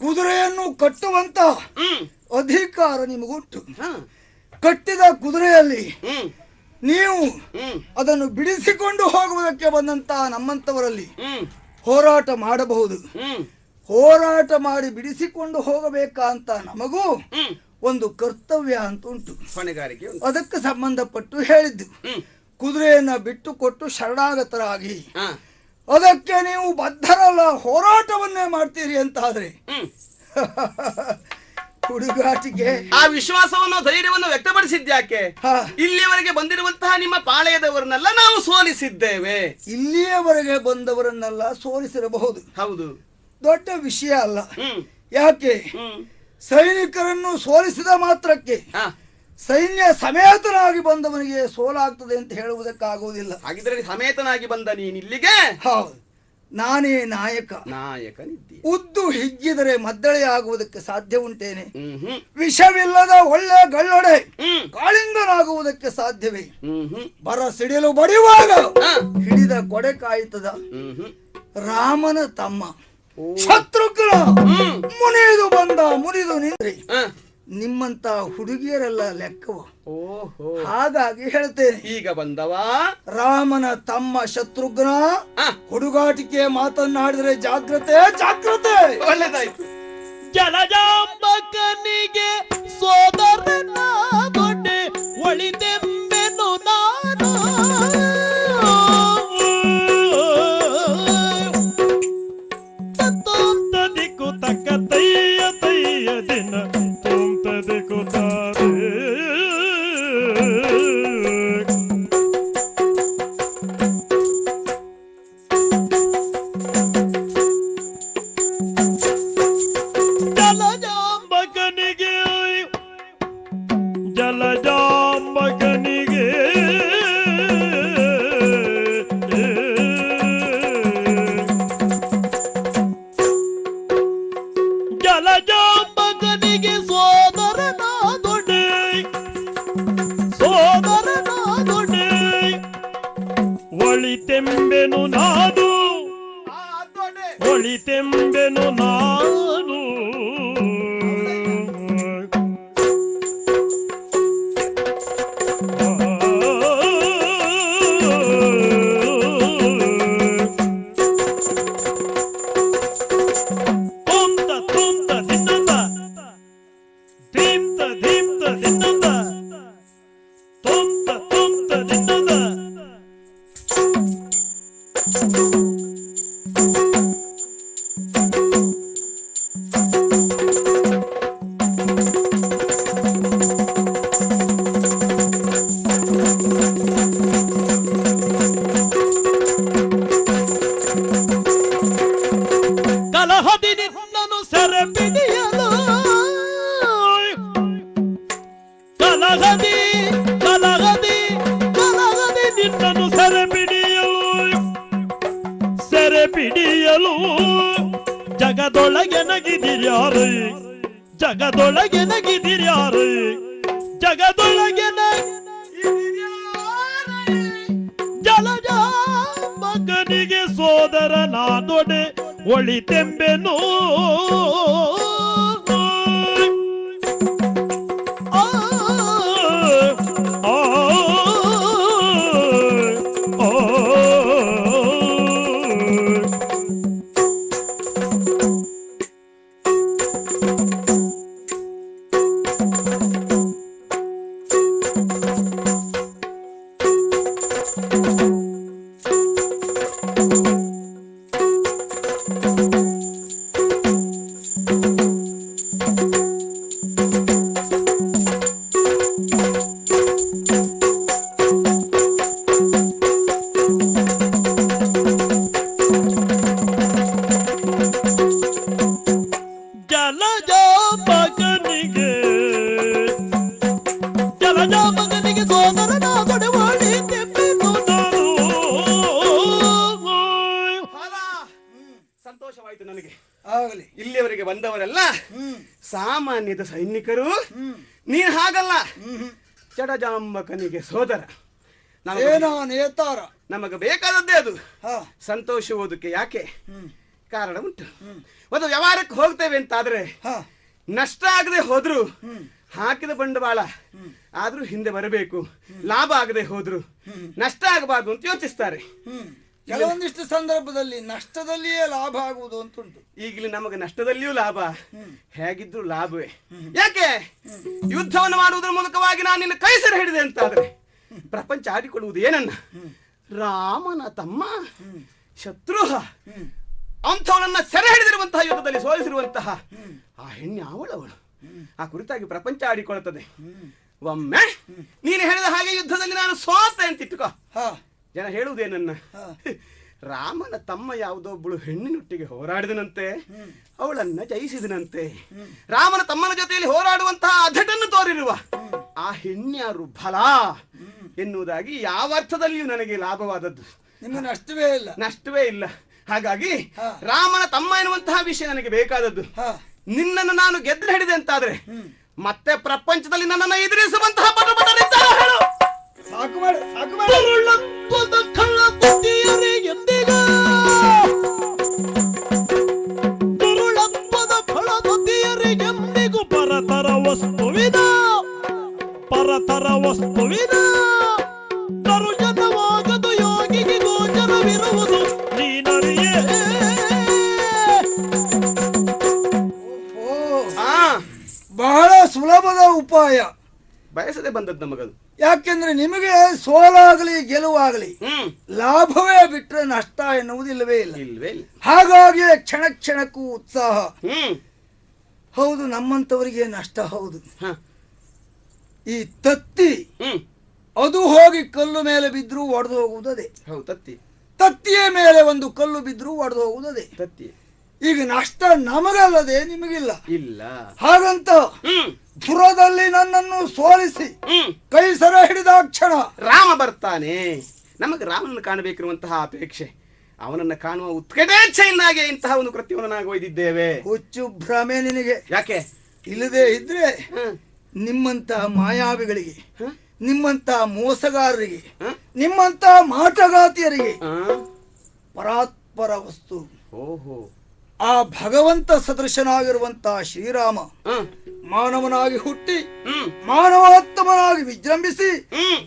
ಕುದುರೆಯನ್ನು ಕಟ್ಟುವಂತ ಅಧಿಕಾರ ನಿಮಗುಂಟು. ಕಟ್ಟಿದ ಕುದುರೆಯಲ್ಲಿ ನೀವು ಅದನ್ನು ಬಿಡಿಸಿಕೊಂಡು ಹೋಗುವುದಕ್ಕೆ ಬಂದಂತ ನಮ್ಮಂತವರಲ್ಲಿ ಹೋರಾಟ ಮಾಡಬಹುದು. ಹೋರಾಟ ಮಾಡಿ ಬಿಡಿಸಿಕೊಂಡು ಹೋಗಬೇಕಂತ ನಮಗೂ ಒಂದು ಕರ್ತವ್ಯ ಅಂತ ಉಂಟು, ಹೊಣೆಗಾರಿಕೆ. ಅದಕ್ಕೆ ಸಂಬಂಧಪಟ್ಟು ಹೇಳಿದ್ದು. ಕುದುರೆಯನ್ನ ಬಿಟ್ಟು ಕೊಟ್ಟು ಶರಣಾಗತರಾಗಿ ಅದಕ್ಕೆ ನೀವು ಬದ್ಧರಲ್ಲ, ಹೋರಾಟವನ್ನೇ ಮಾಡ್ತೀರಿ ಅಂತ ಆದ್ರೆ ಹುಡುಗಾಟಿಗೆ ಆ ವಿಶ್ವಾಸವನ್ನು ಧೈರ್ಯವನ್ನು ವ್ಯಕ್ತಪಡಿಸಿದ್ಯಾಕೆ? ಇಲ್ಲಿಯವರೆಗೆ ಬಂದಿರುವಂತಹ ನಿಮ್ಮ ಪಾಳೆಯದವರನ್ನೆಲ್ಲ ನಾವು ಸೋಲಿಸಿದ್ದೇವೆ. ಇಲ್ಲಿಯವರೆಗೆ ಬಂದವರನ್ನೆಲ್ಲ ಸೋಲಿಸಿರಬಹುದು, ಹೌದು, ದೊಡ್ಡ ವಿಷಯ ಅಲ್ಲ. ಯಾಕೆ ಸೈನಿಕರನ್ನು ಸೋಲಿಸಿದ ಮಾತ್ರಕ್ಕೆ ಸೈನ್ಯ ಸಮೇತನಾಗಿ ಬಂದವನಿಗೆ ಸೋಲಾಗ್ತದೆ ಅಂತ ಹೇಳುವುದಕ್ಕಾಗುವುದಿಲ್ಲ. ಹಾಗಿದ್ರೆ ಸಮೇತನಾಗಿ ಬಂದ ನೀನು ಇಲ್ಲಿಗೆ? ಹೌದು, ನಾನೇ ನಾಯಕ. ನಾಯಕನಿದ್ದಿ. ಉದ್ದು ಹಿಗ್ಗಿದರೆ ಮದ್ದಳೆ ಆಗುವುದಕ್ಕೆ ಸಾಧ್ಯ ಉಂಟೇನೆ? ವಿಷವಿಲ್ಲದ ಒಳ್ಳೆ ಗಳ್ಳೊಡೆ ಕಾಳಿಂಗನಾಗುವುದಕ್ಕೆ ಸಾಧ್ಯವೇ? ಬರ ಸಿಡಿಲು ಬಡಿಯುವಾಗ ಹಿಡಿದ ಕೊಡೆ ಕಾಯ್ತದ. ರಾಮನ ತಮ್ಮ ಶತ್ರುಘ್ನ ಮುನಿದು ಬಂದ, ಮುನಿದು ನಿಂತ್ರೆ ನಿಮ್ಮಂತ ಹುಡುಗಿಯರೆಲ್ಲ ಲೆಕ್ಕವು. ಹಾಗಾಗಿ ಹೇಳ್ತೇನೆ, ಈಗ ಬಂದವ ರಾಮನ ತಮ್ಮ ಶತ್ರುಘ್ನ ಹುಡುಗಾಟಿಕೆ ಮಾತನ್ನಾಡಿದ್ರೆ ಜಾಗ್ರತೆ, ಜಾಗ್ರತೆ. ಒಳ್ಳೆದಾಯ್ತು. ಜಲಜಾಂಬಕನಿಗೆ ಸೋದರನ ದೊಡ್ಡೆ ಒಳಿತೆಂಬೆನು ನಾನು. ತದಿಕು ತಕ್ಕ ತಯ್ಯ ತಯ್ಯ ದಿನ ತದಿಕು ತಾರೆ. ಜಲಜಾಂಬಕನಿಗೆ ಜಲಜಾಂಬಕನಿಗೆ ಜಲಜಾಂಬಕನಿಗೆ ಸೋದರನ ದೊಡ್ಡೆ, ಸೋದರನ ದೊಡ್ಡೆ ಒಳಿತೆಂಬೆನು ನಾದು, ಒಳಿತೆ ಒಳಿತೆಂಬೆನು ನಾನು. ಕಲಹದಿ ನಿನ್ನನು ಸೆರೆ ಬಿಡಿಯಲು, ಕಲಹದಿ ಕಲಹದಿ ಕಲಹದಿ ನಿನ್ನನು ಸೆರೆ ಬಿಡಿಯಲು, ಸೆರೆ ಬಿಡಿಯಲು ಜಗದೊಳಗೆ ನಗಿದಿರ್ಯಾರು, ಜಗದೊಳಗೆ ನಗಿದಿರ್ಯಾರು, ಜಗದೊಳಗೆ ಜಲಜ ಮಗನಿಗೆ ಸೋದರನಾದೊಡೆ ಒಳಿತೆಂಬೆನು. ಆ ಆ ಜಲಜ ಮಗನಿಗೆ ಸೋದರನಾದೊಡೆ ಒಳಿತೆಂಬೆನು ನಾನು. ಸಂತೋಷವಾಯಿತು ನನಗೆ. ಆಗಲಿ. ಇಲ್ಲಿಯವರೆಗೆ ಬಂದವರೆಲ್ಲ ಸಾಮಾನ್ಯದ ಸೈನಿಕರು, ನೀನು ಹಾಗಲ್ಲ, ಜಡಜಾಂಬಕನಿಗೆ ಸೋದರ, ನೇತಾರ. ನಮಗೆ ಬೇಕಾದದ್ದೇ ಅದು. ಸಂತೋಷವುದಕ್ಕೆ ಯಾಕೆ ಕಾರಣ ಉಂಟು. ಒಂದು ವ್ಯವಹಾರಕ್ಕೆ ಹೋಗ್ತೇವೆ ಅಂತಾದ್ರೆ ನಷ್ಟ ಆಗದೆ ಹೋದ್ರು ಹಾಕಿದ ಬಂಡವಾಳ ಆದ್ರೂ ಹಿಂದೆ ಬರಬೇಕು, ಲಾಭ ಆಗದೆ ಹೋದ್ರು ನಷ್ಟ ಆಗಬಾರ್ದು ಅಂತ ಯೋಚಿಸ್ತಾರೆ. ಕೆಲವೊಂದಿಷ್ಟು ಸಂದರ್ಭದಲ್ಲಿ ನಷ್ಟದಲ್ಲಿಯೇ ಲಾಭ ಆಗುವುದು ಅಂತುಂಟು. ಈಗಲೂ ನಮಗೆ ನಷ್ಟದಲ್ಲಿಯೂ ಲಾಭ, ಹೇಗಿದ್ರು ಲಾಭವೇ. ಯಾಕೆ ಯುದ್ಧವನ್ನು ಮಾಡುವುದರ ಮೂಲಕವಾಗಿ ನಾನು ನಿನ್ನ ಕೈ ಸೆರೆ ಹಿಡಿದೆ ಅಂತಾದ್ರೆ ಪ್ರಪಂಚ ಆಡಿಕೊಳ್ಳುವುದು ಏನನ್ನ? ರಾಮನ ತಮ್ಮ ಶತ್ರುಹ ಅಂಥವಳನ್ನ ಸೆರೆ ಹಿಡಿದಿರುವಂತಹ ಯುದ್ಧದಲ್ಲಿ ಸೋಲಿಸಿರುವಂತಹ ಆ ಹೆಣ್ಣು ಅವಳವಳು. ಆ ಕುರಿತಾಗಿ ಪ್ರಪಂಚ ಆಡಿಕೊಳ್ಳುತ್ತದೆ. ಒಮ್ಮೆ ನೀನು ಹೇಳಿದ ಹಾಗೆ ಯುದ್ಧದಲ್ಲಿ ನಾನು ಸೋತೆ ಅಂತ ಇಟ್ಟುಕೋ, ಜನ ಹೇಳುವುದೇನನ್ನ, ರಾಮನ ತಮ್ಮ ಯಾವುದೊಬ್ಬಳು ಹೆಣ್ಣಿನೊಟ್ಟಿಗೆ ಹೋರಾಡಿದನಂತೆ, ಅವಳನ್ನ ಜಯಿಸಿದನಂತೆ. ರಾಮನ ತಮ್ಮನ ಜೊತೆಯಲ್ಲಿ ಹೋರಾಡುವಂತಹ ಅಧಟನ್ನು ತೋರಿರುವ ಆ ಹೆಣ್ಣ್ಯಾರು ಫಲ ಎನ್ನುವುದಾಗಿ ಯಾವ ಅರ್ಥದಲ್ಲಿಯೂ ನನಗೆ ಲಾಭವಾದದ್ದು. ನಿಮಗೆ ನಷ್ಟವೇ ಇಲ್ಲ. ನಷ್ಟವೇ ಇಲ್ಲ. ಹಾಗಾಗಿ ರಾಮನ ತಮ್ಮ ಎನ್ನುವಂತಹ ವಿಷಯ ನನಗೆ ಬೇಕಾದದ್ದು. ನಿನ್ನನ್ನು ನಾನು ಗೆದ್ದು ಹಿಡಿದೆ ಅಂತಾದ್ರೆ ಮತ್ತೆ ಪ್ರಪಂಚದಲ್ಲಿ ನನ್ನನ್ನು ಎದುರಿಸುವಂತಹ ಪಟುಪಟರಿದ್ದಾರೆ. ಹೇಳು. ಸಾಕು ಮಾಡು, ಸಾಕು ಮಾಡು. ಎಂದಿಗೂ ಪರತರ ವಸ್ತುವಿನ ಪರತರ ವಸ್ತುವಿನ ತರುಜನವಾಗದು ಯೋಗಿಗೆ ಗೋಚರವಿರುವುದು ನೀನರಿಯೇ. ಬಹಳ ಸುಲಭದ ಉಪಾಯ. ಬಯಸದೆ ಬಂದದ್ದು ನಮಗದು. ಯಾಕೆಂದ್ರೆ ನಿಮಗೆ ಸೋಲಾಗಲಿ ಗೆಲುವಾಗಲಿ ಲಾಭವೇ ಬಿಟ್ರೆ ನಷ್ಟ ಎನ್ನುವುದಿಲ್ಲವೇ ಇಲ್ಲ. ಹಾಗಾಗಿ ಕ್ಷಣ ಕ್ಷಣಕ್ಕೂ ಉತ್ಸಾಹ. ಹೌದು, ನಮ್ಮಂತವರಿಗೆ ನಷ್ಟ. ಹೌದು, ಈ ತತ್ತಿ ಅದು ಹೋಗಿ ಕಲ್ಲು ಮೇಲೆ ಬಿದ್ರೂ ಒಡೆದು ಹೋಗುವುದೇ. ತತ್ತಿಯ ಮೇಲೆ ಒಂದು ಕಲ್ಲು ಬಿದ್ರೂ ಒಡೆದು ಹೋಗುವುದೇ ತತ್ತಿ. ಈಗ ನಷ್ಟ ನಮಗಲ್ಲದೆ ನಿಮಗಿಲ್ಲ. ಇಲ್ಲ. ಹಾಗಂತ ಧುರದಲ್ಲಿ ನನ್ನನ್ನು ಸೋಲಿಸಿ ಕೈ ಸರ ಹಿಡಿದ ಕ್ಷಣ ರಾಮ ಬರ್ತಾನೆ. ನಮಗೆ ರಾಮನನ್ನು ಕಾಣಬೇಕಿರುವಂತಹ ಅಪೇಕ್ಷೆ, ಅವನನ್ನು ಕಾಣುವ ಉತ್ಕಟೇಚ್ಛೆಯಿಂದಾಗಿ ಇಂತಹ ಒಂದು ಕೃತ್ಯವನ್ನು ನಾವು ಒಯ್ದಿದ್ದೇವೆ. ಹುಚ್ಚು ಭ್ರಮೆ ನಿನಗೆ. ಯಾಕೆ? ಇಲ್ಲದೆ ಇದ್ರೆ ನಿಮ್ಮಂತಹ ಮಾಯಾವಿಗಳಿಗೆ, ನಿಮ್ಮಂತಹ ಮೋಸಗಾರರಿಗೆ, ನಿಮ್ಮಂತಹ ಮಾಟಗಾತಿಯರಿಗೆ ಪರಾತ್ಪರ ವಸ್ತು. ಓಹೋ, ಆ ಭಗವಂತ ಸದೃಶನಾಗಿರುವಂತಹ ಶ್ರೀರಾಮ ಮಾನವನಾಗಿ ಹುಟ್ಟಿ ಮಾನವಾತ್ಮನಾಗಿ ವಿಜೃಂಭಿಸಿ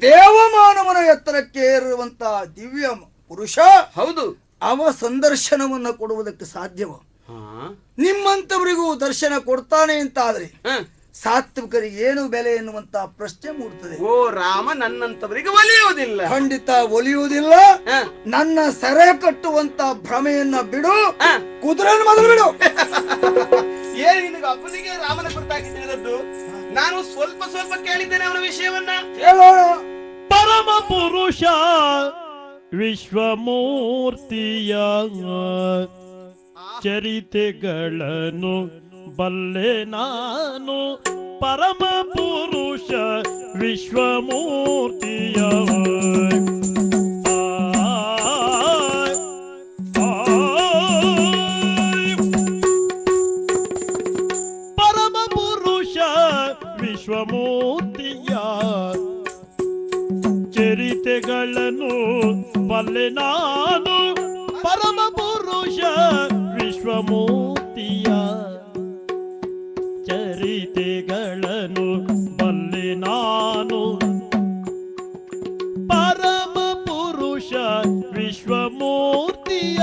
ದೇವಮಾನವನ ಎತ್ತರಕ್ಕೆ ಏರಿರುವಂತಹ ದಿವ್ಯ ಪುರುಷ. ಹೌದು, ಅವ ಸಂದರ್ಶನವನ್ನ ಕೊಡುವುದಕ್ಕೆ ಸಾಧ್ಯವ? ನಿಮ್ಮಂತವರಿಗೂ ದರ್ಶನ ಕೊಡ್ತಾನೆ ಅಂತ ಆದ್ರೆ ಸಾತ್ವಿಕರಿಗೆ ಏನು ಬೆಲೆ ಎನ್ನುವಂತ ಪ್ರಶ್ನೆ ಮೂಡ್ತದೆ. ಓ ರಾಮ ನನ್ನಂತವರಿಗೆ ಒಲಿಯುವುದಿಲ್ಲ, ಖಂಡಿತ ಒಲಿಯುವುದಿಲ್ಲ. ನನ್ನ ಸೆರೆ ಕಟ್ಟುವಂತ ಭ್ರಮೆಯನ್ನ ಬಿಡು, ಕುದುರೆಯನ್ನು ಮೊದಲು ಬಿಡು. ಏನು ನಿನಗೆ ಅಪ್ಪನಿಗೆ ರಾಮನ ಕುರಿತಾಗಿ ತಿಳಿದದ್ದು? ನಾನು ಸ್ವಲ್ಪ ಸ್ವಲ್ಪ ಕೇಳಿದ್ದೇನೆ ಅವನ ವಿಷಯವನ್ನ. ಹೇಳೋಣ. ಪರಮ ಪುರುಷ ವಿಶ್ವಮೂರ್ತಿಯ ಚರಿತೆಗಳನ್ನು ಬಲ್ಲೆ ನಾನು. ಪರಮ ಪುರುಷ ವಿಶ್ವಮೂರ್ತಿಯ ಪರಮ ಪುರುಷ ವಿಶ್ವಮೂರ್ತಿಯ ಚರಿತೆಗಳನ್ನು ಬಲ್ಲೆ ನಾನು. ಪರಮ ಪುರುಷ ವಿಶ್ವಮೂರ್ತಿಯ ಚರಿತೆಗಳನ್ನು ಬಲ್ಲೆ ನಾನು. ಪರಮ ಪುರುಷ ವಿಶ್ವಮೂರ್ತಿಯ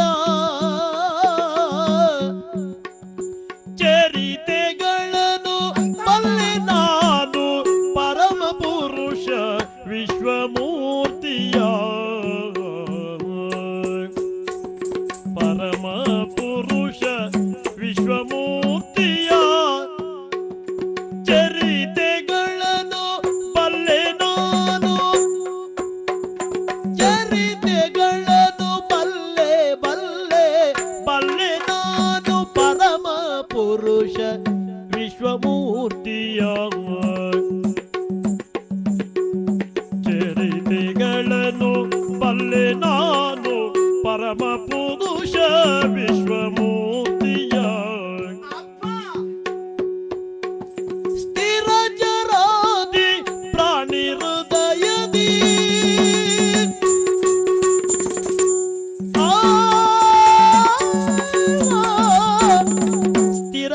ಚರಿತೆಗಳನ್ನು ಬಲ್ಲೆ ನಾನು. ಪರಮ ಪುರುಷ ವಿಶ್ವಮೂರ್ತಿಯ ಪರಮ ಪುರುಷ ವಿಶ್ವಮೂರ್ತಿಯ ಚರಿತೆಗಳನ್ನು ಬಲ್ಲೆ ನಾನು. ಚರಿತೆಗಳನ್ನು ಬಲ್ಲೆ ಬಲ್ಲೆ ಬಲ್ಲೆ ನಾನು. ಪರಮ ಪುರುಷ ವಿಶ್ವಮೂರ್ತಿಯ ಚರಿತೆಗಳನ್ನು ಬಲ್ಲೆ ನಾನು. ಪರಮ ಪುರುಷ ವಿಶ್ವಮೂರ್ತಿಯ ಸ್ಥಿರ ಜರಾದಿ ಪ್ರಾಣಿ ಹೃದಯದಿ ಸ್ಥಿರ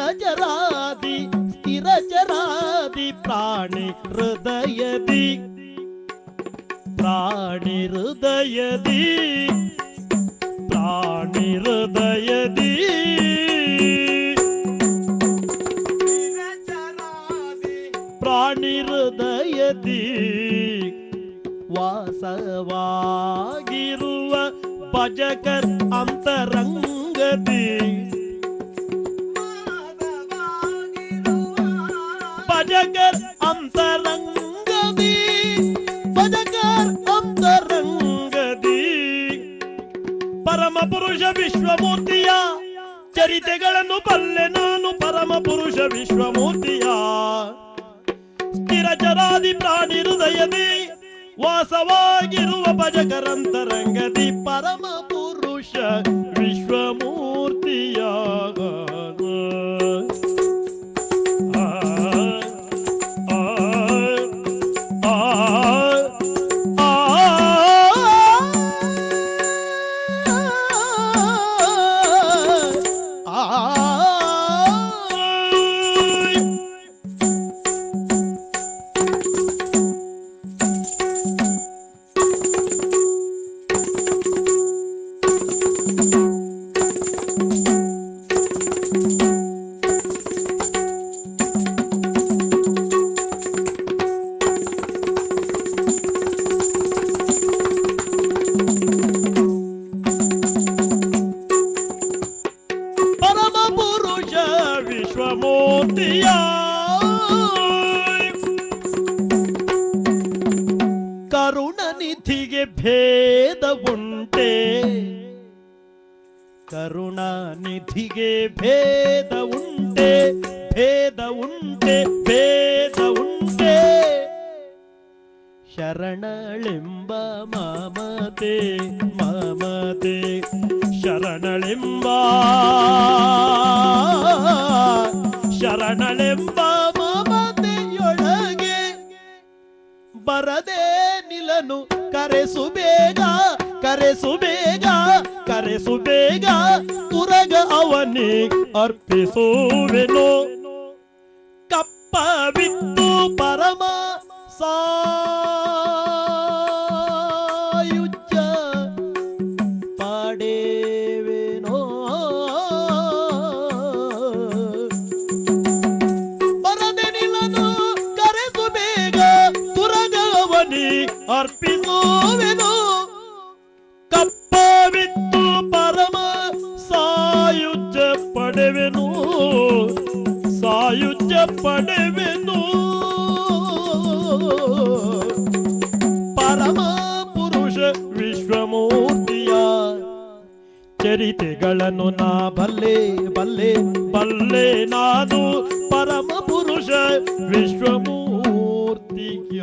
ಜರಾದಿ ಪ್ರಾಣಿ ಹೃದಯದಿ ಪ್ರಾಣಿ ಹೃದಯದಿ ಪ್ರಾಣಿ ಹೃದಯದಿ ಪ್ರಾಣಿ ಹೃದಯದಿ ವಾಸವಾಗಿರುವ ಭಜಕರ್ ಅಂತರಂಗದಿ ಭಜಕರ್ ಅಂತರಂಗದಿ ಭಜಕರ್ ಅಂತರಂಗದಿ ಪರಮ ಪುರುಷ ವಿಶ್ವಮೂರ್ತಿಯ ಚರಿತೆಗಳನ್ನು ಬಲ್ಲೆ ನಾನು. ಪರಮ ಪುರುಷ ವಿಶ್ವಮೂರ್ತಿಯ ಸ್ಥಿರ ಜರಾದಿ ಪ್ರಾಣಿ ಹೃದಯದಿ ವಾಸವಾಗಿರುವ ಭಜಕರಂತರಂಗದಿ. ಪರಮ ಪುರುಷ ವಿಶ್ವಮೂರ್ತಿಯ ವಿಶ್ವಮೂರ್ತಿಯ ಕರುಣನಿಧಿಗೆ ಭೇದ ಉಂಟೆ. ಕರುಣಾನಿಧಿಗೆ ಭೇದ ಉಂಟೆ. ಭೇದ ಉಂಟೆ ಭೇದ ಉಂಟೆ. ಶರಣಳೆಂಬ ಮಮತೆ ಮಮತೆ ಶರಣಳೆಂಬ ಶರಣಳೆಂಬ ಮಮತೆಯೊಳಗೆ ಬರದೆ ನಿಲನು ಕರೆಸು ಬೇಗ ಕರೆಸು ಬೇಗ ಕರೆಸು ಕರೆಸು ಬೇಗ ತುರಗ ಅವನಿ ಅರ್ಪಿಸುವೆನು ಕಪ್ಪವಿತ್ತು ಪರಮ ಸಾಯುಜ್ಯ ಪಾಡೇವೆನೋ ಬರದೆ ನಿಲ್ಲನು ಕರೆಸು ಬೇಗ ತುರಗವನಿ ಅರ್ಪಿಸುವೆನು ಕಪ್ಪವಿತ್ತು ಪರಮ ಸಾಯುಜ್ಯ ಪಡೆವೆನು ಸಾಯುಜ್ಯ ಪಡೆವೆನು ಪರಮ ಪುರುಷ ವಿಶ್ವಮೂರ್ತಿಯ ಚರಿತೆಗಳನ್ನು ನಾ ಬಲ್ಲೆ ಬಲ್ಲೆ ಬಲ್ಲೆ ನಾನು ಪರಮ ಪುರುಷ ವಿಶ್ವಮೂರ್ತಿಯ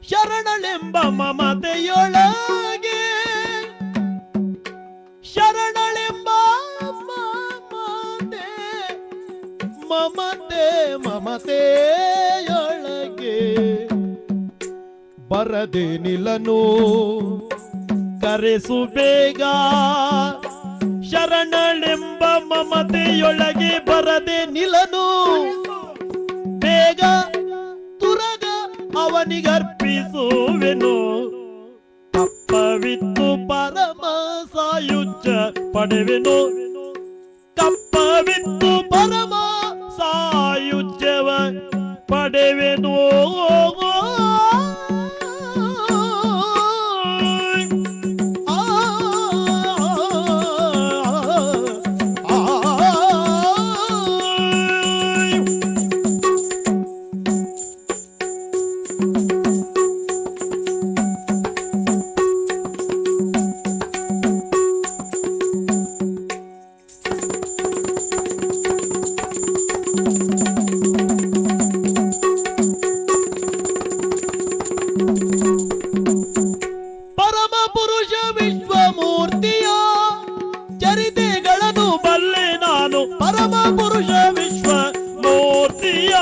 ಶರಣಳೆಂಬ ಮಮತೆಯೊಳಗೆ ಶರಣಳೆಂಬ ಮಮತೆ ಮಮತೆ ಮಮತೆಯೊಳಗೆ ಬರದೆ ನಿಲನು ಕರೆಸು ಬೇಗ ಶರಣಳೆಂಬ ಮಮತೆಯೊಳಗೆ ಬರದೆ ನಿಲನು ಬೇಗ ತುರಗ ಅವನಿಗರ್ಪಿಸುವೆನು ಕಪ್ಪವಿತ್ತು ಪರಮ ಸಾಯುಜ್ಯ ಪಡೆವೆನು ಕಪ್ಪವಿತ್ತು ಪರಮ ಸಾಯುಜ್ಯವ ಪಡೆವೆನು ಪರಮ ಪುರುಷ ವಿಶ್ವ ಮೂರ್ತಿಯ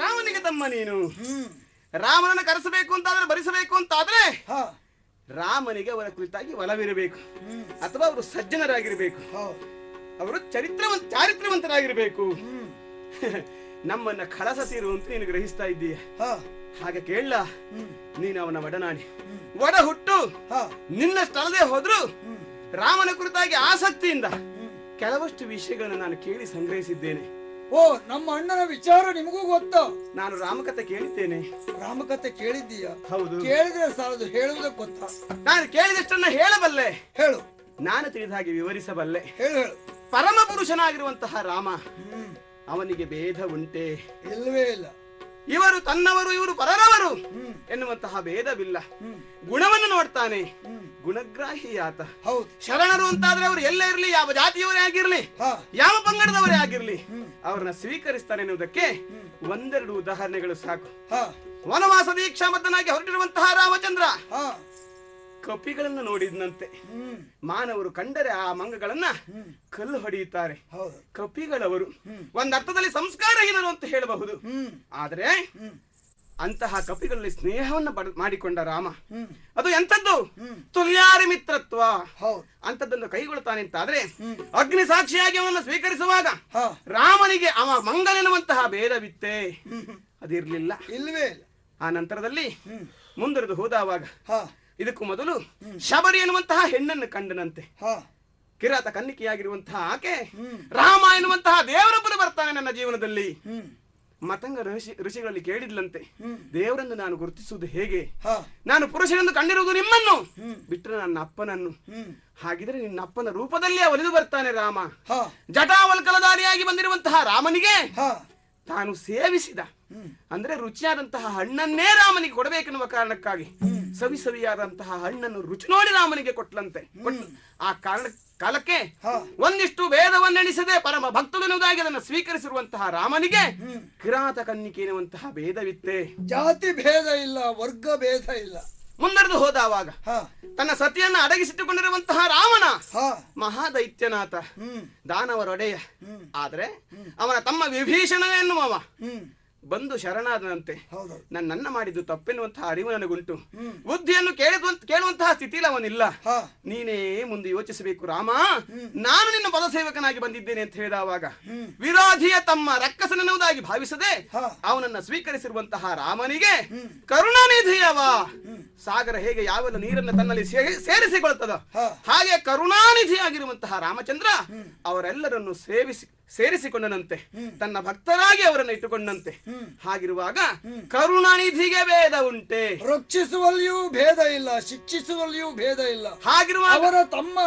ರಾಮನಿಗೆ ತಮ್ಮ ನೀನು ರಾಮನನ್ನು ಕರೆಸಬೇಕು ಅಂತಾದ್ರೆ ಭರಿಸಬೇಕು ಅಂತಾದ್ರೆ ರಾಮನಿಗೆ ಅವರ ಕುರಿತಾಗಿ ಒಲವಿರಬೇಕು ಅಥವಾ ಅವರು ಸಜ್ಜನರಾಗಿರ್ಬೇಕು ಅವರು ಚಾರಿತ್ರವಂತರಾಗಿರ್ಬೇಕು ನಮ್ಮನ್ನ ಕಳಸ ತೀರುವಂತ ನೀನು ಗ್ರಹಿಸ್ತಾ ಇದ್ದೀಯ ಹಾಗೆ ಕೇಳ ನೀನು ಅವನ ಒಡನಾಡಿ ಒಡ ಹುಟ್ಟು ನಿನ್ನ ಸ್ಥಳದೇ ಹೋದ್ರು ರಾಮನ ಕುರಿತಾಗಿ ಆಸಕ್ತಿಯಿಂದ ಕೆಲವಷ್ಟು ವಿಷಯಗಳನ್ನು ನಾನು ಕೇಳಿ ಸಂಗ್ರಹಿಸಿದ್ದೇನೆ. ಓ, ನಮ್ಮ ಅಣ್ಣನ ವಿಚಾರ ನಿಮಗೂ ಗೊತ್ತಾ? ನಾನು ರಾಮಕಥೆ ಕೇಳಿದ್ದೇನೆ. ರಾಮಕಥೆ ಕೇಳಿದ್ದೀಯ? ಹೌದು. ಕೇಳಿದ್ರೆ ಸಾಲದು, ಹೇಳುವುದಕ್ಕೆ ಗೊತ್ತಾ? ನಾನು ಕೇಳಿದಷ್ಟನ್ನ ಹೇಳಬಲ್ಲೆ. ಹೇಳು. ನಾನು ತಿಳಿದ ಹಾಗೆ ವಿವರಿಸಬಲ್ಲೆ. ಹೇಳು ಹೇಳು. ಪರಮ ಪುರುಷನಾಗಿರುವಂತಹ ರಾಮ, ಅವನಿಗೆ ಭೇದ ಉಂಟೆ? ಇಲ್ಲವೇ ಇಲ್ಲ. ಇವರು ತನ್ನವರು ಇವರು ಪರರವರು ಎನ್ನುವಂತಹ ಭೇದವಿಲ್ಲ. ಗುಣವನ್ನು ನೋಡ್ತಾನೆ, ಗುಣಗ್ರಾಹಿಯಾತ. ಶರಣರು ಅಂತಾದ್ರೆ ಅವರು ಎಲ್ಲೇ ಇರ್ಲಿ, ಯಾವ ಜಾತಿಯವರೇ ಆಗಿರ್ಲಿ, ಯಾವ ಪಂಗಡದವರೇ ಆಗಿರ್ಲಿ, ಅವರನ್ನ ಸ್ವೀಕರಿಸ್ತಾನೆ ಎನ್ನುವುದಕ್ಕೆ ಒಂದೆರಡು ಉದಾಹರಣೆಗಳು ಸಾಕು. ವನವಾಸ ದೀಕ್ಷಾಬದ್ಧನಾಗಿ ಹೊರಟಿರುವಂತಹ ರಾಮಚಂದ್ರ ಕಪಿಗಳನ್ನು ನೋಡಿದ್ನಂತೆ. ಮಾನವರು ಕಂಡರೆ ಆ ಮಂಗಗಳನ್ನ ಕಲ್ಲು ಹೊಡೆಯುತ್ತಾರೆ. ಕಪಿಗಳವರು ಒಂದರ್ಥದಲ್ಲಿ ಸಂಸ್ಕಾರಹೀನರು ಅಂತ ಹೇಳಬಹುದು. ಆದರೆ ಅಂತಹ ಕಪಿಗಳಲ್ಲಿ ಸ್ನೇಹವನ್ನು ಮಾಡಿಕೊಂಡ ರಾಮ, ಅದು ಎಂಥದ್ದು? ತುಲ್ಯಾರಿ ಮಿತ್ರತ್ವ ಅಂತದ್ದನ್ನು ಕೈಗೊಳ್ತಾನೆ ಅಂತಾದ್ರೆ ಅಗ್ನಿ ಸಾಕ್ಷಿಯಾಗಿ ಅವನನ್ನು ಸ್ವೀಕರಿಸುವಾಗ ರಾಮನಿಗೆ ಅವ ಮಂಗನೆನ್ನುವಂತಹ ಭೇದವಿತ್ತೆ? ಅದಿರ್ಲಿಲ್ಲ, ಇಲ್ಲವೇ ಇಲ್ಲ. ಆ ನಂತರದಲ್ಲಿ ಮುಂದುವರೆದು ಹೋದವಾಗ ಇದಕ್ಕೂ ಮೊದಲು ಶಬರಿ ಎನ್ನುವಂತಹ ಹೆಣ್ಣನ್ನು ಕಂಡನಂತೆ. ಕಿರಾತ ಕನ್ನಿಕೆಯಾಗಿರುವಂತಹ ಆಕೆ ರಾಮ ಎನ್ನುವಂತಹ ದೇವರೊಬ್ಬನು ಬರ್ತಾನೆ ನನ್ನ ಜೀವನದಲ್ಲಿ. ಮತಂಗ ಋಷಿಗಳಲ್ಲಿ ಕೇಳಿದ್ಲಂತೆ, ದೇವರನ್ನು ನಾನು ಗುರುತಿಸುವುದು ಹೇಗೆ? ಹ ನಾನು ಪುರುಷನೆಂದು ಕಂಡಿರುವುದು ನಿಮ್ಮನ್ನು ಬಿಟ್ಟರೆ ನನ್ನ ಅಪ್ಪನನ್ನು. ಹಾಗಿದ್ರೆ ನಿನ್ನ ಅಪ್ಪನ ರೂಪದಲ್ಲೇ ಒಲಿದು ಬರ್ತಾನೆ ರಾಮ. ಜಟಾವಲ್ಕಲಧಾರಿಯಾಗಿ ಬಂದಿರುವಂತಹ ರಾಮನಿಗೆ ತಾನು ಸೇವಿಸಿದ ಅಂದ್ರೆ ರುಚಿಯಾದಂತಹ ಹಣ್ಣನ್ನೇ ರಾಮನಿಗೆ ಕೊಡಬೇಕೆನ್ನುವ ಕಾರಣಕ್ಕಾಗಿ ಸವಿ ಸವಿಯಾದಂತಹ ಹಣ್ಣನ್ನು ರುಚಿ ನೋಡಿ ರಾಮನಿಗೆ ಕೊಟ್ಲಂತೆ. ಆ ಕಾಲಕ್ಕೆ ಒಂದಿಷ್ಟು ಭೇದವನ್ನೆಣಿಸದೆ ಪರಮ ಭಕ್ತನೆನ್ನುವುದಾಗಿ ಅದನ್ನು ಸ್ವೀಕರಿಸಿರುವಂತಹ ರಾಮನಿಗೆ ಕಿರಾತ ಕನ್ನಿಕೆ ಎನ್ನುವಂತಹ ಭೇದವಿತ್ತೆ. ಜಾತಿ ಭೇದ ಇಲ್ಲ, ವರ್ಗ ಭೇದ ಇಲ್ಲ. ಮುಂದರೆದು ಹೋದವಾಗ ತನ್ನ ಸತಿಯನ್ನ ಅಡಗಿಸಿಟ್ಟುಕೊಂಡಿರುವಂತಹ ರಾವಣ ಮಹಾದೈತ್ಯನಾಥ, ದಾನವರೊಡೆಯ. ಆದ್ರೆ ಅವನ ತಮ್ಮ ವಿಭೀಷಣ ಎನ್ನುವವ ಬಂದು ಶರಣಾದನಂತೆ. ನನ್ನ ಮಾಡಿದ್ದು ತಪ್ಪೆನ್ನುವಂತಹ ಅರಿವು ನನಗುಂಟು. ಬುದ್ಧಿಯನ್ನು ಕೇಳುವಂತಹ ಸ್ಥಿತಿಯಲ್ಲಿ ಅವನಿಲ್ಲ. ನೀನೇ ಮುಂದೆ ಯೋಚಿಸಬೇಕು ರಾಮ. ನಾನು ನಿನ್ನ ಪದಸೇವಕನಾಗಿ ಬಂದಿದ್ದೇನೆ ಅಂತ ಹೇಳಿದವಾಗ ವಿರೋಧಿಯ ತಮ್ಮ ರಕ್ಕಸನೆನ್ನುವುದಾಗಿ ಭಾವಿಸದೆ ಅವನನ್ನ ಸ್ವೀಕರಿಸಿರುವಂತಹ ರಾಮನಿಗೆ ಕರುಣಾನಿಧಿಯವ ಸಾಗರ ಹೇಗೆ ಯಾವೆಲ್ಲ ನೀರನ್ನು ತನ್ನಲ್ಲಿ ಸೇರಿಸಿಕೊಳ್ತದ ಹಾಗೆ ಕರುಣಾನಿಧಿಯಾಗಿರುವಂತಹ ರಾಮಚಂದ್ರ ಅವರೆಲ್ಲರನ್ನು ಸೇರಿಸಿಕೊಂಡನಂತೆ, ತನ್ನ ಭಕ್ತರಾಗಿ ಅವರನ್ನು ಇಟ್ಟುಕೊಂಡಂತೆ. ಹಾಗಿರುವಾಗ ಕರುಣಾನಿಧಿಗೆ ಭೇದ ಉಂಟೆ. ರಕ್ಷಿಸುವಲ್ಲಿಯೂ ಭೇದ ಇಲ್ಲ, ಶಿಕ್ಷಿಸುವಲ್ಲಿಯೂ ಭೇದ ಇಲ್ಲ. ಹಾಗಿರುವಾಗ ಅವರ ತಮ್ಮ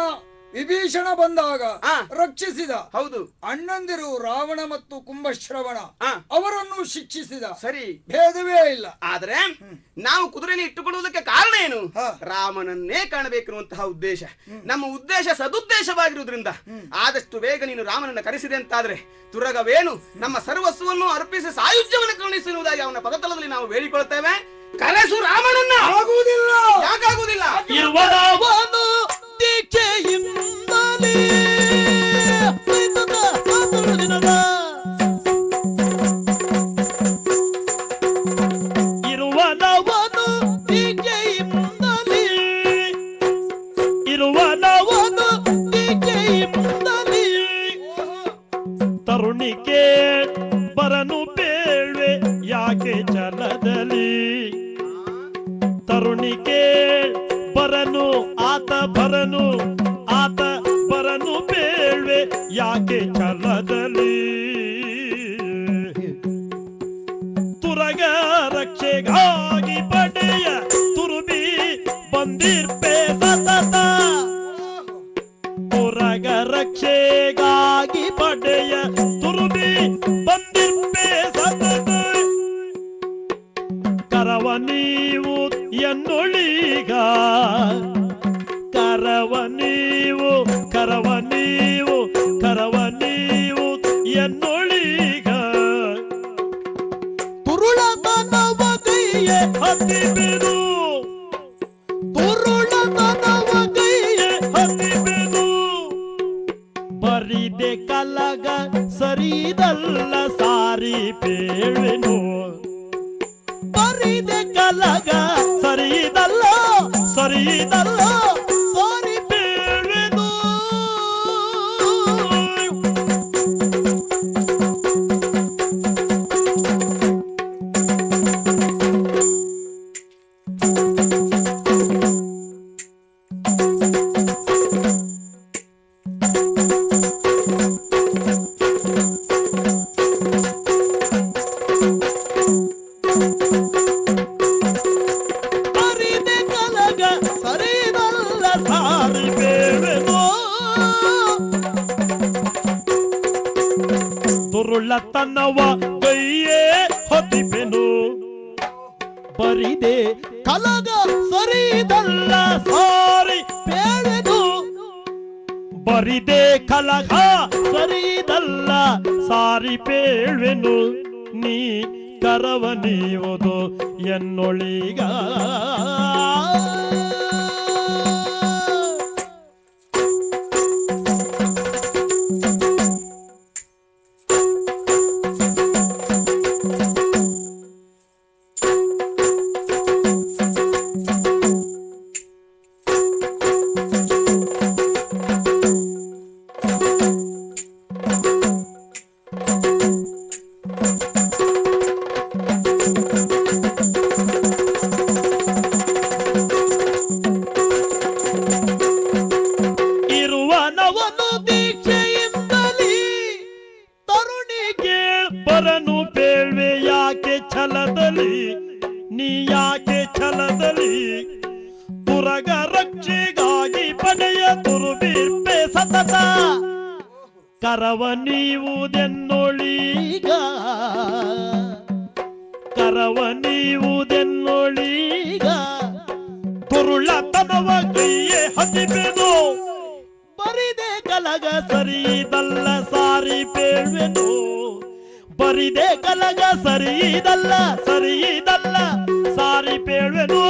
ವಿಭೀಷಣ ಬಂದಾಗ ರಕ್ಷಿಸಿದ. ಹೌದು, ಅಣ್ಣಂದಿರು ರಾವಣ ಮತ್ತು ಕುಂಭಶ್ರವಣ ಅವರನ್ನು ಶಿಕ್ಷಿಸಿದ. ಸರಿ, ಭೇದವೇ ಇಲ್ಲ. ಆದ್ರೆ ನಾವು ಕುದುರೆಯನ್ನು ಇಟ್ಟುಕೊಳ್ಳುವುದಕ್ಕೆ ಕಾರಣ ಏನು? ರಾಮನನ್ನೇ ಕಾಣಬೇಕೆನ್ನುವಂತಹ ಉದ್ದೇಶ. ನಮ್ಮ ಉದ್ದೇಶ ಸದುದ್ದೇಶವಾಗಿರುವುದರಿಂದ ಆದಷ್ಟು ಬೇಗ ನೀನು ರಾಮನನ್ನ ಕರೆಸಿದೆ ಅಂತಾದ್ರೆ ತುರಗವೇನು ನಮ್ಮ ಸರ್ವಸ್ವವನ್ನು ಅರ್ಪಿಸಿ ಸಾಯುಜ್ಯವನ್ನು ಕರುಣಿಸುವುದಾಗಿ ಅವನ ಪದತಲದಲ್ಲಿ ನಾವು ಬೇಡಿಕೊಳ್ತೇವೆ. ಕರೆಸು ರಾಮನನ್ನ. ಆಗುವುದಿಲ್ಲ. ಯಾಕಾಗುವುದಿಲ್ಲ? ದೀಕ್ಷೆಯಿಂದಲೇ ಇರುವನವನು ದೀಕ್ಷೆಯಿಂದಲೇ ತರುಣಿಕೆ ಬರನು ಬೇಳ್ವೆ ಯಾಕೆ ಚಲದಲ್ಲಿ. ತರುಣಿಕೆ ಬರನು ಆತ ಬರನು ಬೇಳ್ವೆ ಯಾಕೆ ಛಲದಲ್ಲಿ. ತುರಗ ರಕ್ಷೆಗಾಗಿ ಪಡೆಯ ತುರುಬಿ ಬಂದಿರ್ಪೆ ಸತತ. ತುರಗ ರಕ್ಷೆಗಾಗಿ ಪಡೆಯ ತುರುಬಿ ಬಂದಿರ್ಪೆ ಸತತ. ಕರವ ನೀವು ಎನ್ನೊಳಿಗ ಕರವ ನೀವು ಎನ್ನೊಳಿಗ. ತುರುಳತನವ ಕೈಯೇ ಹತ್ತಿಬೆನು, ತುರುಳತನವ ಕೈಯೇ ಹತ್ತಿಬೆನು. ಬರಿದೆ ಕಲಗ ಸರಿದಲ್ಲ ಸಾರಿ ಬೇಳೆನು. ಬರಿದೆ ಕಲಗ ಸರಿದಲ್ಲ ಸಾರಿ ಬೇಳೆನು. ತುರುಳತನವ ಕೈಯೇ ಹೊತ್ತಿಪೆನು. ಬರಿದೆ ಕಲಗ ಸರಿದಲ್ಲ ಸಾರಿ ಬೇಳೆನು. ಬರಿದೆ ಕಲಗ ಸರಿದಲ್ಲ ಸಾರಿ ಬೇಳ್ವೆನು. ನೀ ಕರವ ನೀವುದು ಎನ್ನೊಳಿಗ. ನೀ ಯಾಕೆ ಛಲದಲ್ಲಿ ತುರಗ ರಕ್ಷೆಗಾಗಿ ಪಡೆಯ ತುರುಬಿರ್ಪೆ ಸತತ ಕರವ ನೀವುದೆನ್ನೊಳೀಗ ಕರವ ನೀವುದೆನ್ನೊಳೀಗ ತುರುಳತನವ ಕೈಯೇ ಹತಿಬೆದು ಬರಿದೆ ಕಲಗ ಸರಿದಲ್ಲ ಸಾರಿ ಪೇಳ್ವೆನು ಬರಿದೆ ಕಲಗ ಸರಿದಲ್ಲ ಸಾರಿ ಪೇಳ್ವೆನು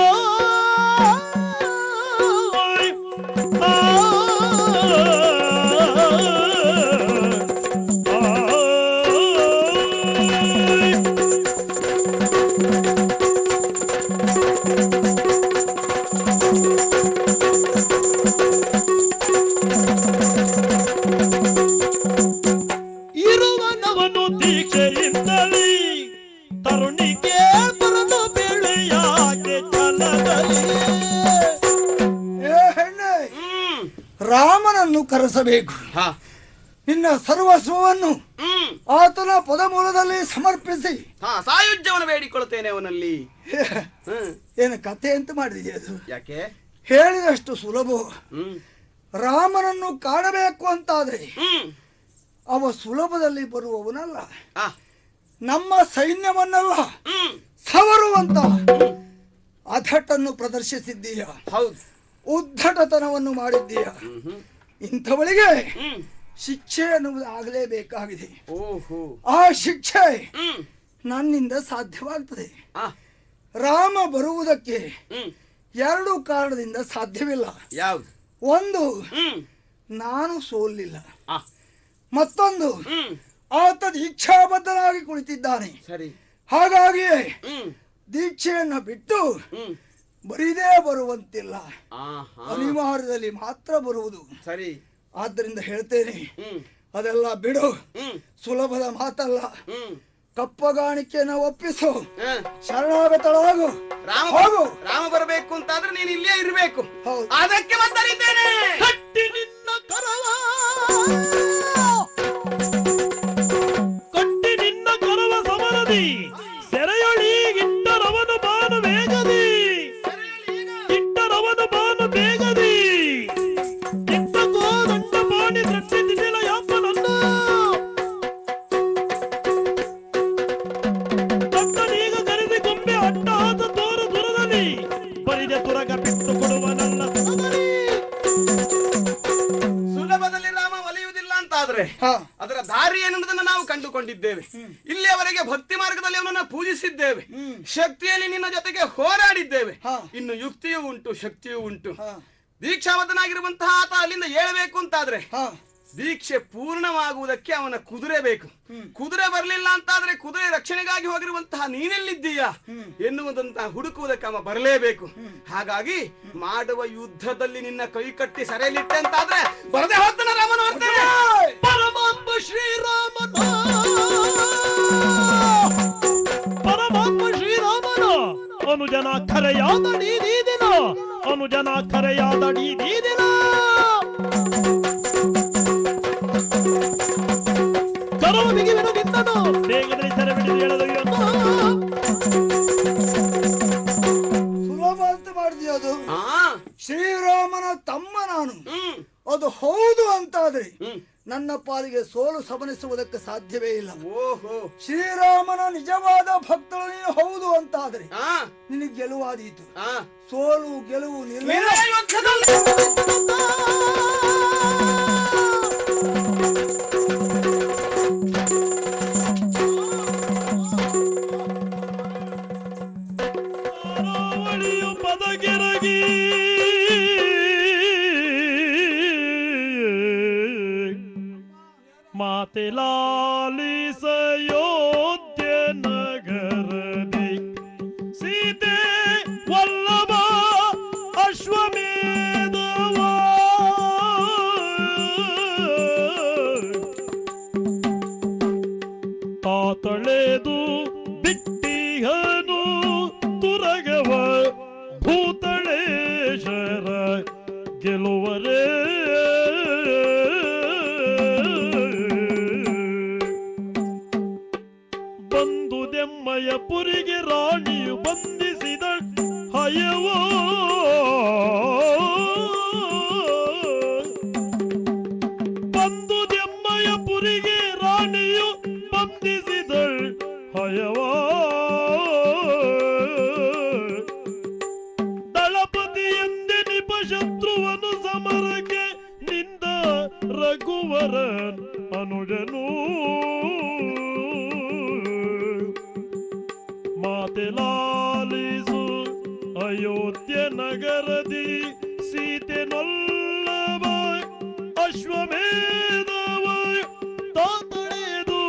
ಇರುವನವನು ದೀಕ್ಷೆಯಿಂದಲೇ ತರುಣಿಗೆ ಬರಲು ಬೆಳೆಯಾಕೆ ಛಲದಲ್ಲಿ ಹೆಣ್ಣೆ ರಾಮನನ್ನು ಕರೆಸಬೇಕು. ನಿನ್ನ ಸರ್ವಸ್ವವನ್ನು ಆತನ ಪದಮೂಲದಲ್ಲಿ ಸಮರ್ಪಿಸಿ ಸಾಯುಜ್ಯವನ್ನು ಬೇಡಿಕೊಳ್ಳುತ್ತೇನೆ ಅವನಲ್ಲಿ. ಏನು ಕಥೆ ಅಂತ ಮಾಡಿದೆ ಅದು? ಯಾಕೆ ಹೇಳಿದಷ್ಟು ಸುಲಭ. ರಾಮನನ್ನು ಕಾಣಬೇಕು ಅಂತಾದ್ರೆ ಅವ ಸುಲಭದಲ್ಲಿ ಬರುವವನಲ್ಲ. ನಮ್ಮ ಸೈನ್ಯವನ್ನೆಲ್ಲ ಸವರುವಂತ ಅಧಟನ್ನು ಪ್ರದರ್ಶಿಸಿದ್ದೀಯ, ಉದ್ಧಟತನವನ್ನು ಮಾಡಿದ್ದೀಯ. ಇಂಥವಳಿಗೆ ಶಿಕ್ಷೆ ಅನ್ನುವುದು ಆಗಲೇಬೇಕಾಗಿದೆ. ಆ ಶಿಕ್ಷೆ ನನ್ನಿಂದ ಸಾಧ್ಯವಾಗ್ತದೆ. ರಾಮ ಬರುವುದಕ್ಕೆ ಎರಡು ಕಾರಣದಿಂದ ಸಾಧ್ಯವಿಲ್ಲ. ಒಂದು, ನಾನು ಸೋಲಿಲ್ಲ. ಮತ್ತೊಂದು, ಆತ ದೀಕ್ಷಾಬದ್ಧನಾಗಿ ಕುಳಿತಿದ್ದಾನೆ. ಹಾಗಾಗಿ ದೀಕ್ಷೆಯನ್ನ ಬಿಟ್ಟು ಬರಿದೇ ಬರುವಂತಿಲ್ಲ, ಅನಿವಾರ್ಯದಲ್ಲಿ ಮಾತ್ರ ಬರುವುದು. ಆದ್ದರಿಂದ ಹೇಳ್ತೇನೆ, ಅದೆಲ್ಲ ಬಿಡು. ಸುಲಭದ ಮಾತಲ್ಲ. ಕಪ್ಪಗಾಣಿಕೆಯನ್ನು ಒಪ್ಪಿಸು, ಶರಣಾಗತಳಾಗು. ರಾಮ ಬರಬೇಕು ಅಂತಾದ್ರೆ ನೀನು ಇಲ್ಲೇ ಇರಬೇಕು. ಅದಕ್ಕೆ ಬಂದಿದ್ದೇನೆ. ಕಟ್ಟಿ ನಿನ್ನ ಕರವ ಸಮರದಿ ಸೆರೆಯೊಳಿ ಇಟ್ಟರವನು ಬಾನು ಬೇಗದಿ ಇಟ್ಟ ಗೋದಂಡ ಬಾಣಿ ಸಟ್ಟಿದಿಲ್ಲ ಯಾಪನನ್ನು ತಕ್ಕನೀಗ ಕರೆದಿ ಗೊಂಬೆ ಅಟ್ಟಾದ ದೂರದಲ್ಲಿ ಬರಿದೆ ತುರಗ ಬಿಟ್ಟು ಕೊಡುವನಲ್ಲ. ಸುಲಭದಲ್ಲಿ ರಾಮ ಒಲಿಯುವುದಿಲ್ಲ ಅಂತಾದ್ರೆ ಅದರ ದಾರಿ ಏನೆಂಬುದನ್ನು ನಾವು ಕಂಡುಕೊಂಡಿದ್ದೇವೆ. ಇಲ್ಲಿಯವರೆಗೆ ಭಕ್ತಿ ಮಾರ್ಗದಲ್ಲಿ ಅವನನ್ನು ಪೂಜಿಸಿದ್ದೇವೆ, ಶಕ್ತಿಯಲ್ಲಿ ನಿನ್ನ ಜೊತೆಗೆ ಹೋರಾಡಿದ್ದೇವೆ. ಇನ್ನು ಯುಕ್ತಿಯೂ ಉಂಟು, ಶಕ್ತಿಯೂ ಉಂಟು. ದೀಕ್ಷಾಬದ್ಧನಾಗಿರುವಂತಹ ಆತ ಅಲ್ಲಿಂದ ಏಳಬೇಕು ಅಂತಾದ್ರೆ ದೀಕ್ಷೆ ಪೂರ್ಣವಾಗುವುದಕ್ಕೆ ಅವನ ಕುದುರೆ ಬೇಕು. ಕುದುರೆ ಬರಲಿಲ್ಲ ಅಂತಾದ್ರೆ ಕುದುರೆ ರಕ್ಷಣೆಗಾಗಿ ಹೋಗಿರುವಂತಹ ನೀನೆಲ್ಲಿದ್ದೀಯ ಎನ್ನುವುದಂತಹ ಹುಡುಕುವುದಕ್ಕೆ ಅವ ಬರಲೇಬೇಕು. ಹಾಗಾಗಿ ಮಾಡುವ ಯುದ್ಧದಲ್ಲಿ ನಿನ್ನ ಕೈ ಕಟ್ಟಿ ಸೆರೆಯಲ್ಲಿಟ್ಟೆ ಅಂತಾದ್ರೆ ಬರದೆ ಹೋಗ್ತಾನೆ ರಾಮನ. ಪರಮಾತ್ಮ ಶ್ರೀರಾಮನ ಅನುಜನ ಖರೆಯಾದಡಿ ದಿನ ಅನುಜನ ಖರೆಯಾದಡಿ ದಿನ ಕರವ ಬಿಗಿವೆನು ನಿಂತನು ಬೇಗದಲ್ಲಿ ಸೆರೆ ಬಿಡಿದು ಹೇಳದಯ್ಯ. ಸುಲಭ ಅಂತ ಮಾಡಿದ್ಯ ಅದು? ಶ್ರೀರಾಮನ ತಮ್ಮ ನಾನು. ಅದು ಹೌದು ಅಂತಾದ್ರೆ ನನ್ನ ಪಾಲಿಗೆ ಸೋಲು ಸಮನಿಸುವುದಕ್ಕೆ ಸಾಧ್ಯವೇ ಇಲ್ಲ. ಶ್ರೀರಾಮನ ನಿಜವಾದ ಭಕ್ತಳು ನೀನು ಹೌದು ಅಂತಾದ್ರೆ ನಿನಗೆ ಗೆಲುವಾದೀತು. ಸೋಲು ಗೆಲುವು ಅರಾವಳಿಯು ಪದಗೆರಗಿ ಮಾತೆ ಲಾಲಿಸಯೋಧ್ಯ ನಗರದಿ ಸೀತೆ ವಲ್ಲಭ ಅಶ್ವಮೇಧವ ತಾತಳೆದು ಬಿಟ್ಟಿಹನು ತುರಗವ ಭೂತಳೇಶರ ಗೆಲುವರೇ ಬಂದುದೆಮ್ಮಯ ಪುರಿಗೆ ರಾಣಿ ಭಯವೋ ಬಂದುದೆಮ್ಮಯ ಪುರಿಗೆ ರಾಣಿಯು ಬಂಧಿಸಿದಳ್ ಹಯವಾ ದಳಪತಿ ಎಂದೆನಿಪ ಶತ್ರುವನು ಸಮರಕ್ಕೆ ನಿಂದ ರಘುವರ ಅನುಜನು ಮಾತೆಲಾಲಿಸು ಅಯೋಧ್ಯ ನಗರದಿ ಸೀತೆ ನೊಲ್ಲವ ಅಶ್ವಮೇಧವ ತಾತಳೆದು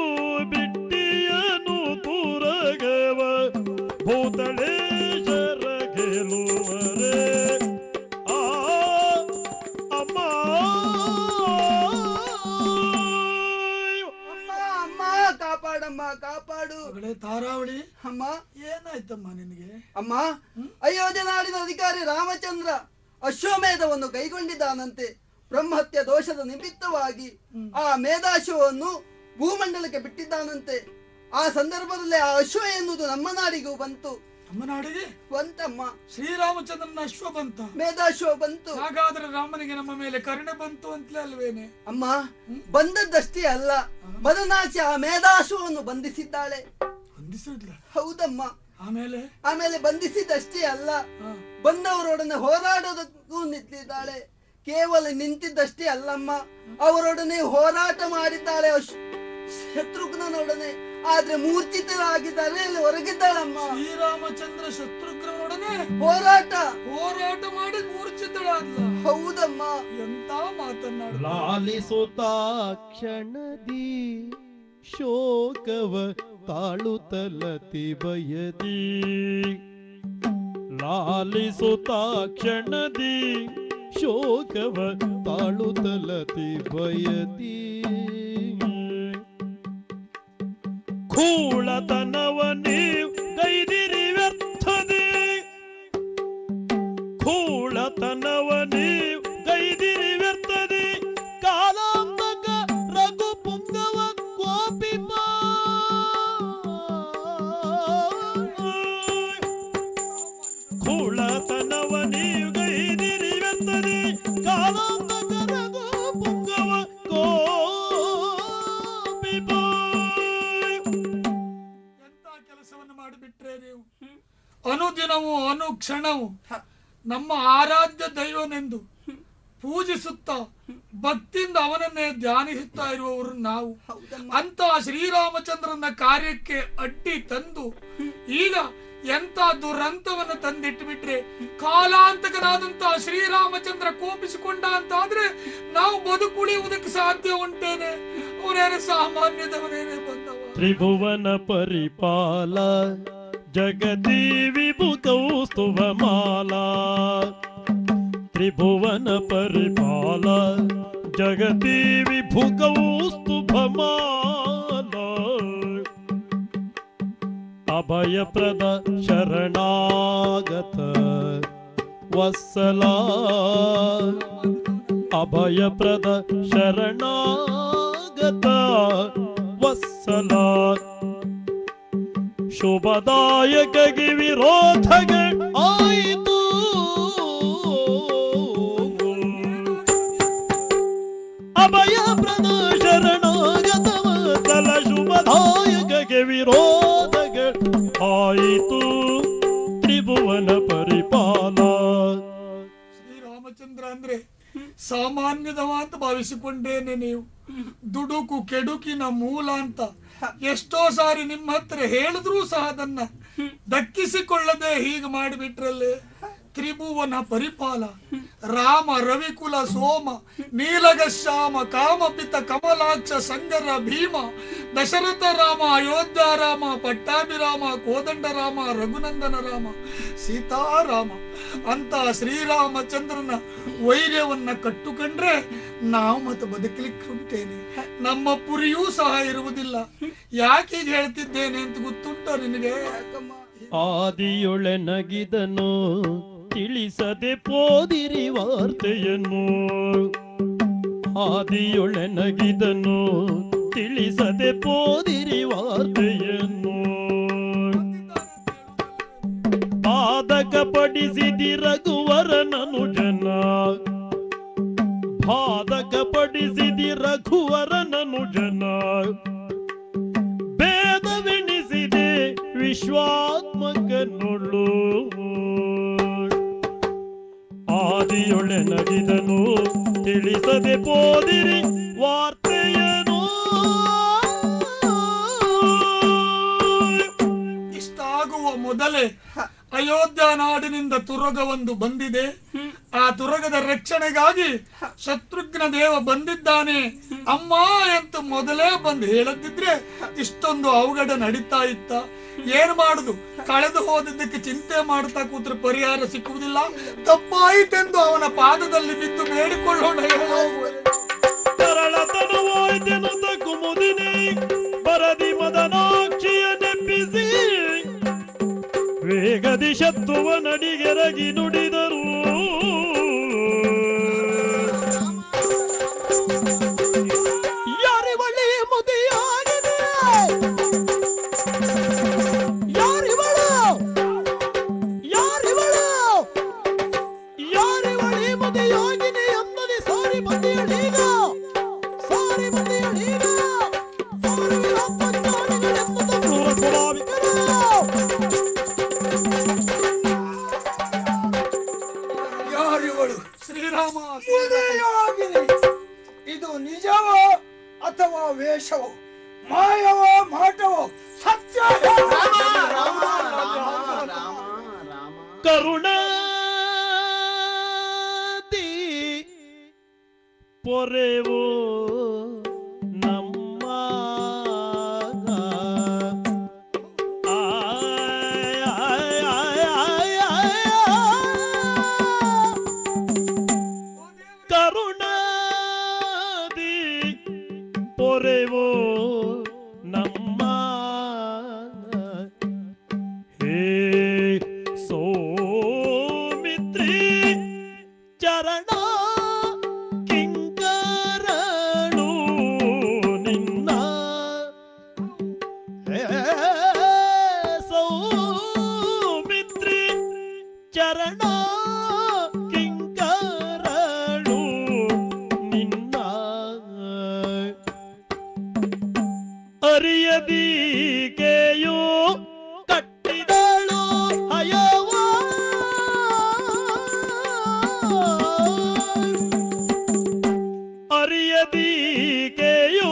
ಬಿಟ್ಟಿಯನು ತುರಗವ ಭೂತಳೇಶರ ಗೆಲುವರೆ ಆ ಅಮ್ಮ ಅಮ್ಮ ಕಾಪಾಡಮ್ಮ ಕಾಪಾಡು ತಾರಾವಳಿ ಅಮ್ಮ ಏನಾಯ್ತಮ್ಮ ನಿನಗೆ? ಅಮ್ಮ ಅಯೋಧ್ಯ ನಾಡಿನ ಅಧಿಕಾರಿ ರಾಮಚಂದ್ರ ಅಶ್ವಮೇಧವನ್ನು ಕೈಗೊಂಡಿದ್ದಾನಂತೆ. ಬ್ರಹ್ಮಹತ್ಯ ದೋಷದ ನಿಮಿತ್ತವಾಗಿ ಆ ಮೇಧಾಶ್ವವನ್ನು ಭೂಮಂಡಲಕ್ಕೆ ಬಿಟ್ಟಿದ್ದಾನಂತೆ. ಆ ಸಂದರ್ಭದಲ್ಲಿ ಆ ಅಶ್ವ ಎನ್ನುವುದು ನಮ್ಮ ನಾಡಿಗೂ ಬಂತು. ನಮ್ಮ ನಾಡಿಗೆ ಬಂತಮ್ಮ. ಶ್ರೀರಾಮಚಂದ್ರನ ಅಶ್ವ ಬಂತ, ಮೇಧಾಶ್ವ ಬಂತು. ಹಾಗಾದ್ರೆ ರಾಮನಿಗೆ ನಮ್ಮ ಮೇಲೆ ಕರುಣೆ ಬಂತು ಅಂತಲೇ ಅಲ್ವೇನೆ? ಅಮ್ಮ ಬಂದದ್ದಷ್ಟೇ ಅಲ್ಲ, ಮದನಾಚಿ ಆ ಮೇಧಾಶ್ವವನ್ನು ಬಂಧಿಸಿದ್ದಾಳೆ. ಬಂಧಿಸಿದ್ಲ? ಹೌದಮ್ಮ. ಆಮೇಲೆ ಬಂಧಿಸಿದಷ್ಟೇ ಅಲ್ಲ, ಬಂದವರೊಡನೆ ಹೋರಾಡೋದಕ್ಕೂ ನಿಂತಿದ್ದಾಳೆ. ಕೇವಲ ನಿಂತಿದ್ದಷ್ಟೇ ಅಲ್ಲಮ್ಮ, ಅವರೊಡನೆ ಹೋರಾಟ ಮಾಡಿದ್ದಾಳೆ ಶತ್ರುಘ್ನನೊಡನೆ. ಆದ್ರೆ ಮೂರ್ಛಿತರಾಗಿದ್ದಾರೆ, ಹೊರಗಿದ್ದಾಳಮ್ಮ. ಶ್ರೀರಾಮಚಂದ್ರ ಶತ್ರುಘ್ನನೊಡನೆ ಹೋರಾಟ ಮಾಡಿ ಮೂರ್ಛಿತಳಾದ್ಲ? ಹೌದಮ್ಮ. ಎಂತ ಮಾತನ್ನಾಡ. ಲಾಲಿಸುತ್ತಾ ಕ್ಷಣದಿ ಶೋಕವ ತಾಳುತ್ತಲತಿ ಬಯದಿ, ಲಾಲಿಸುತ್ತಾ ಕ್ಷಣದಿ ಶೋಕವ ತಾಳುತ್ತಲತಿ ಬಯದಿ, ಖೂಳತನವ ನೀವು ಗೈದಿರಿ ವ್ಯರ್ಥದೆ, ಖೂಳತನವ ನೀವು ಗೈದಿರಿ ವ್ಯರ್ಥದೆ, ಕಾಲಾಂಬಕ ರಘು ಪುಂಗವ ಕೋಪಿಪ, ಖೂಳತನವ ನೀವು ಗೈದಿರಿ ವ್ಯರ್ಥದೆ, ಕಾಲಾಂಬಕ ರಘು ಪುಂಗವ ಕೋಪಿಪ. ಕೆಲಸವನ್ನು ಮಾಡಿಬಿಟ್ರೆ ನೀವು. ಅನುದಿನವೂ ಅನುಕ್ಷಣವು ನಮ್ಮ ಆರಾಧ್ಯ ದೈವನೆಂದು ಪೂಜಿಸುತ್ತಾ ಭಕ್ತಿಯಿಂದ ಅವನನ್ನೇ ಧ್ಯಾನಿಸುತ್ತಾ ಇರುವವರು ನಾವು. ಅಂತ ಶ್ರೀರಾಮಚಂದ್ರನ ಕಾರ್ಯಕ್ಕೆ ಅಡ್ಡಿ ತಂದು ಈಗ ಎಂತ ದುರಂತವನ್ನು ತಂದಿಟ್ಟು ಬಿಟ್ರೆ, ಕಾಲಾಂತಕನಾದಂತಹ ಶ್ರೀರಾಮಚಂದ್ರ ಕೋಪಿಸಿಕೊಂಡ ಅಂತಾದ್ರೆ ನಾವು ಬದುಕುಳಿಯುವುದಕ್ಕೆ ಸಾಧ್ಯ ಉಂಟೇನೆ? ಅವನೇನೆ ಸಾಮಾನ್ಯದವನೇನೆ ಬಂದವ. ತ್ರಿಭುವನ ಪರಿಪಾಲ ಜಗತಿ ವಿಭುಕೌಸ್ತುಭಮಾಲ, ತ್ರಿಭುವನ ಪರಿಪಾಲ ಜಗತಿ ವಿಭುಕೌಸ್ತುಭಮಾಲ, ಅಭಯಪ್ರದ ಶರಣಾಗತ ವತ್ಸಲ, ಅಭಯಪ್ರದ ಶರಣಾಗತ ವತ್ಸಲ, ಶುಭದಾಯಕಗೆ ವಿರೋಧಗಳು ಆಯಿತು, ಅಭಯಪ್ರದ ಶರಣಾಗತ ವತ್ಸಲ, ಶುಭದಾಯಕಗೆ ವಿರೋಧಗಳು ಆಯಿತು, ತ್ರಿಭುವನ ಪರಿಪಾಲ. ಶ್ರೀರಾಮಚಂದ್ರ ಅಂದ್ರೆ ಸಾಮಾನ್ಯದವ ಅಂತ ಭಾವಿಸಿಕೊಂಡೇನೆ ನೀವು. ದುಡುಕು ಕೆಡುಕಿನ ಮೂಲ ಅಂತ ಎಷ್ಟೋ ಸಾರಿ ನಿಮ್ಮ ಹತ್ರ ಹೇಳಿದ್ರೂ ಸಹ ಅದನ್ನ ದಕ್ಕಿಸಿಕೊಳ್ಳದೆ ಹೀಗೆ ಮಾಡಿಬಿಟ್ರಲ್ಲೇ. ತ್ರಿಭುವನ ಪರಿಪಾಲ, ರಾಮ ರವಿಕುಲ ಸೋಮ, ನೀಲಗ ಶ್ಯಾಮ, ಕಾಮಪಿತ ಕಮಲಾಕ್ಷ, ಸಂಗರ ಭೀಮ, ದಶರಥ ರಾಮ, ಅಯೋಧ್ಯ ರಾಮ, ಪಟ್ಟಾಭಿರಾಮ, ಕೋದಂಡ ರಾಮ, ರಘುನಂದನ ರಾಮ, ಸೀತಾರಾಮ ಅಂತ ಶ್ರೀರಾಮಚಂದ್ರನ ವೈರ್ಯವನ್ನ ಕಟ್ಟುಕೊಂಡ್ರೆ ನಾವು ಮತ್ತೆ ಬದುಕಲಿಕ್ಕೆ ಉಂಟೇನೆ? ನಮ್ಮ ಪುರಿಯೂ ಸಹ ಇರುವುದಿಲ್ಲ. ಯಾಕೆ ಹೀಗೆ ಹೇಳ್ತಿದ್ದೇನೆ ಅಂತ ಗೊತ್ತುಂಟ ನಿನಗೆ? ಆದಿಯೊಳೆ ನಗಿದನು ತಿಳಿಸದೆ ಪೋದಿರಿ ವಾರ್ತೆಯನ್ನು, ಆದಿಯೊಳೆ ನಗಿದನು ತಿಳಿಸದೆ ಪೋದಿರಿ ವಾರ್ತೆಯನ್ನು, ಬಾಧಕ ಪಡಿಸಿದಿ ರಘುವರನನು ಜನ ಬಾಧಕ ಪಡಿಸಿದಿ ರಘುವರನನು ಜನ ಭೇದವೆಣಿಸಿದೆ ವಿಶ್ವಾತ್ಮಕನುಳ್ಳು ಆದಿಯೊಳೆ ನಗಿದನು ತಿಳಿಸದೆ ಪೋದಿರಿ ವಾರ್ತೆಯನು ಇಷ್ಟಾಗುವ ಮೊದಲೇ ಅಯೋಧ್ಯ ನಾಡಿನಿಂದ ತುರಗವೊಂದು ಬಂದಿದೆ. ಆ ತುರಗದ ರಕ್ಷಣೆಗಾಗಿ ಶತ್ರುಘ್ನ ದೇವ ಬಂದಿದ್ದಾನೆ ಅಮ್ಮ ಅಂತ ಮೊದಲೇ ಬಂದು ಹೇಳದಿದ್ರೆ ಇಷ್ಟೊಂದು ಅವಘಡ ನಡೀತಾ ಇತ್ತ. ಏನ್ ಮಾಡುದು, ಕಳೆದು ಹೋದಿದ್ದಕ್ಕೆ ಚಿಂತೆ ಮಾಡ್ತಾ ಕೂತ್ರೆ ಪರಿಹಾರ ಸಿಕ್ಕುವುದಿಲ್ಲ. ತಪ್ಪಾಯಿತೆಂದು ಅವನ ಪಾದದಲ್ಲಿ ಬಿದ್ದು ಬೇಡಿಕೊಳ್ಳೋಣ. ತರಳತನವಾಯ್ತೆನು ಕುಮುದಿನಿ ಬರದಿ ಮದನಾಕ್ಷಿಯ ನೆಪ್ಪಿಸಿ ವೇಗದಿ ಶತ್ರುವ ನಡಿಗೆರಗಿ ನುಡಿದರು. ಯಾರಿವಳಿ ಮುದಿಯಾಗಿದೆ ಯಾರಿವಳು ಯಾರಿವಳು ಯಾರಿವಳಿ ಮುದಿಯಾಗಿನಿ ಎಂಬುದು ಸಾರಿ ಬಂದಿಯಳೀಗ ಸಾರಿ ಬಂದಿಯಳೀಗ ಸಾರಿ ವಿಲಾಪಜ್ಞಾನಿಗಳೆಂಬುದು ಕ್ರೂರ ಸ್ವಭಾವಿಕರು. ಯಾರಿವಳು? ಶ್ರೀರಾಮ ಮುದಿಯಾಗಿನಿ. ಇದು ನಿಜವೋ ಅಥವಾ ವೇಷವೋ, ಮಾಯವೋ ಮಾಟವೋ, ಸತ್ಯ ಕರುಣಾದಿ ಪೊರೆವೋ ನಮ್ಮ ಕರುಣಾದಿ ಪೊರೆವೋ ನಮ್ಮ ಹೇ ಸೌಮಿತ್ರಿ ಚರಣ ಕಿಂಕರಳು ನಿನ್ನ ಹೇ ಸೌಮಿತ್ರಿ ಚರಣ ಕಿಂಕರಳು ನಿನ್ನ ಅರಿಯದೀಕೆಯೋ ಕಟ್ಟಿದಳು ಹಯವ ಅರಿಯದೀಕೆಯೋ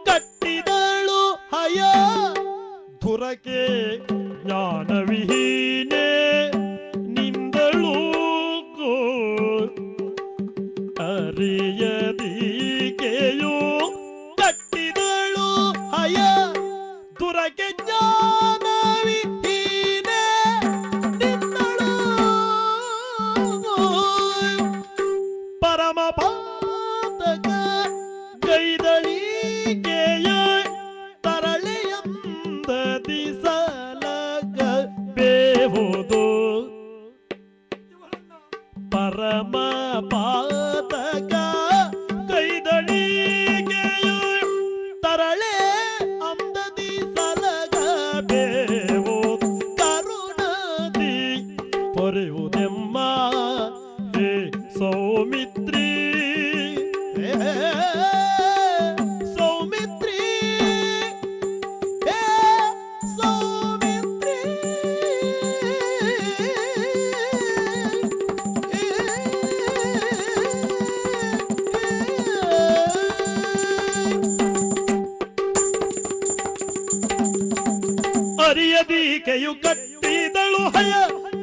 ಕಟ್ಟಿದಳು ಹಯ ಧುರಕೆ ಜ್ಞಾನವಿಹೀನೆ ನಿಂದಳು ಅರಿಯದೀಕೆಯೋ ಕಟ್ಟಿದಳು ಹಯ ದುರಗೆ ಜ್ಞಾನವಿಹೀನೆ ನಿನ್ನಳು ಪರಮ ಪಾತಕ ಗೈದಳಿಗೆಯ ತರಳೆಯಂದ ದಿಸಲಗ ಬೇವುದು ಪರಮ ಪಾತಕ ಕೈದಳಿಗೆಯ ತರಳೆ ಅಂದದಿ ಸಲಗ ಬೇವು ಕರುಣದಿ ಪೊರೆಯುವುದೆಮ್ಮ ಹೇ ಸೌಮಿತ್ರಿ ಹೇ ಸೌಮಿತ್ರಿ ಹೇ ಸೌಮಿತ್ರಿ ಅರಿಯದೀಕೆಯು ಕಟ್ಟಿದಳು ಹಯ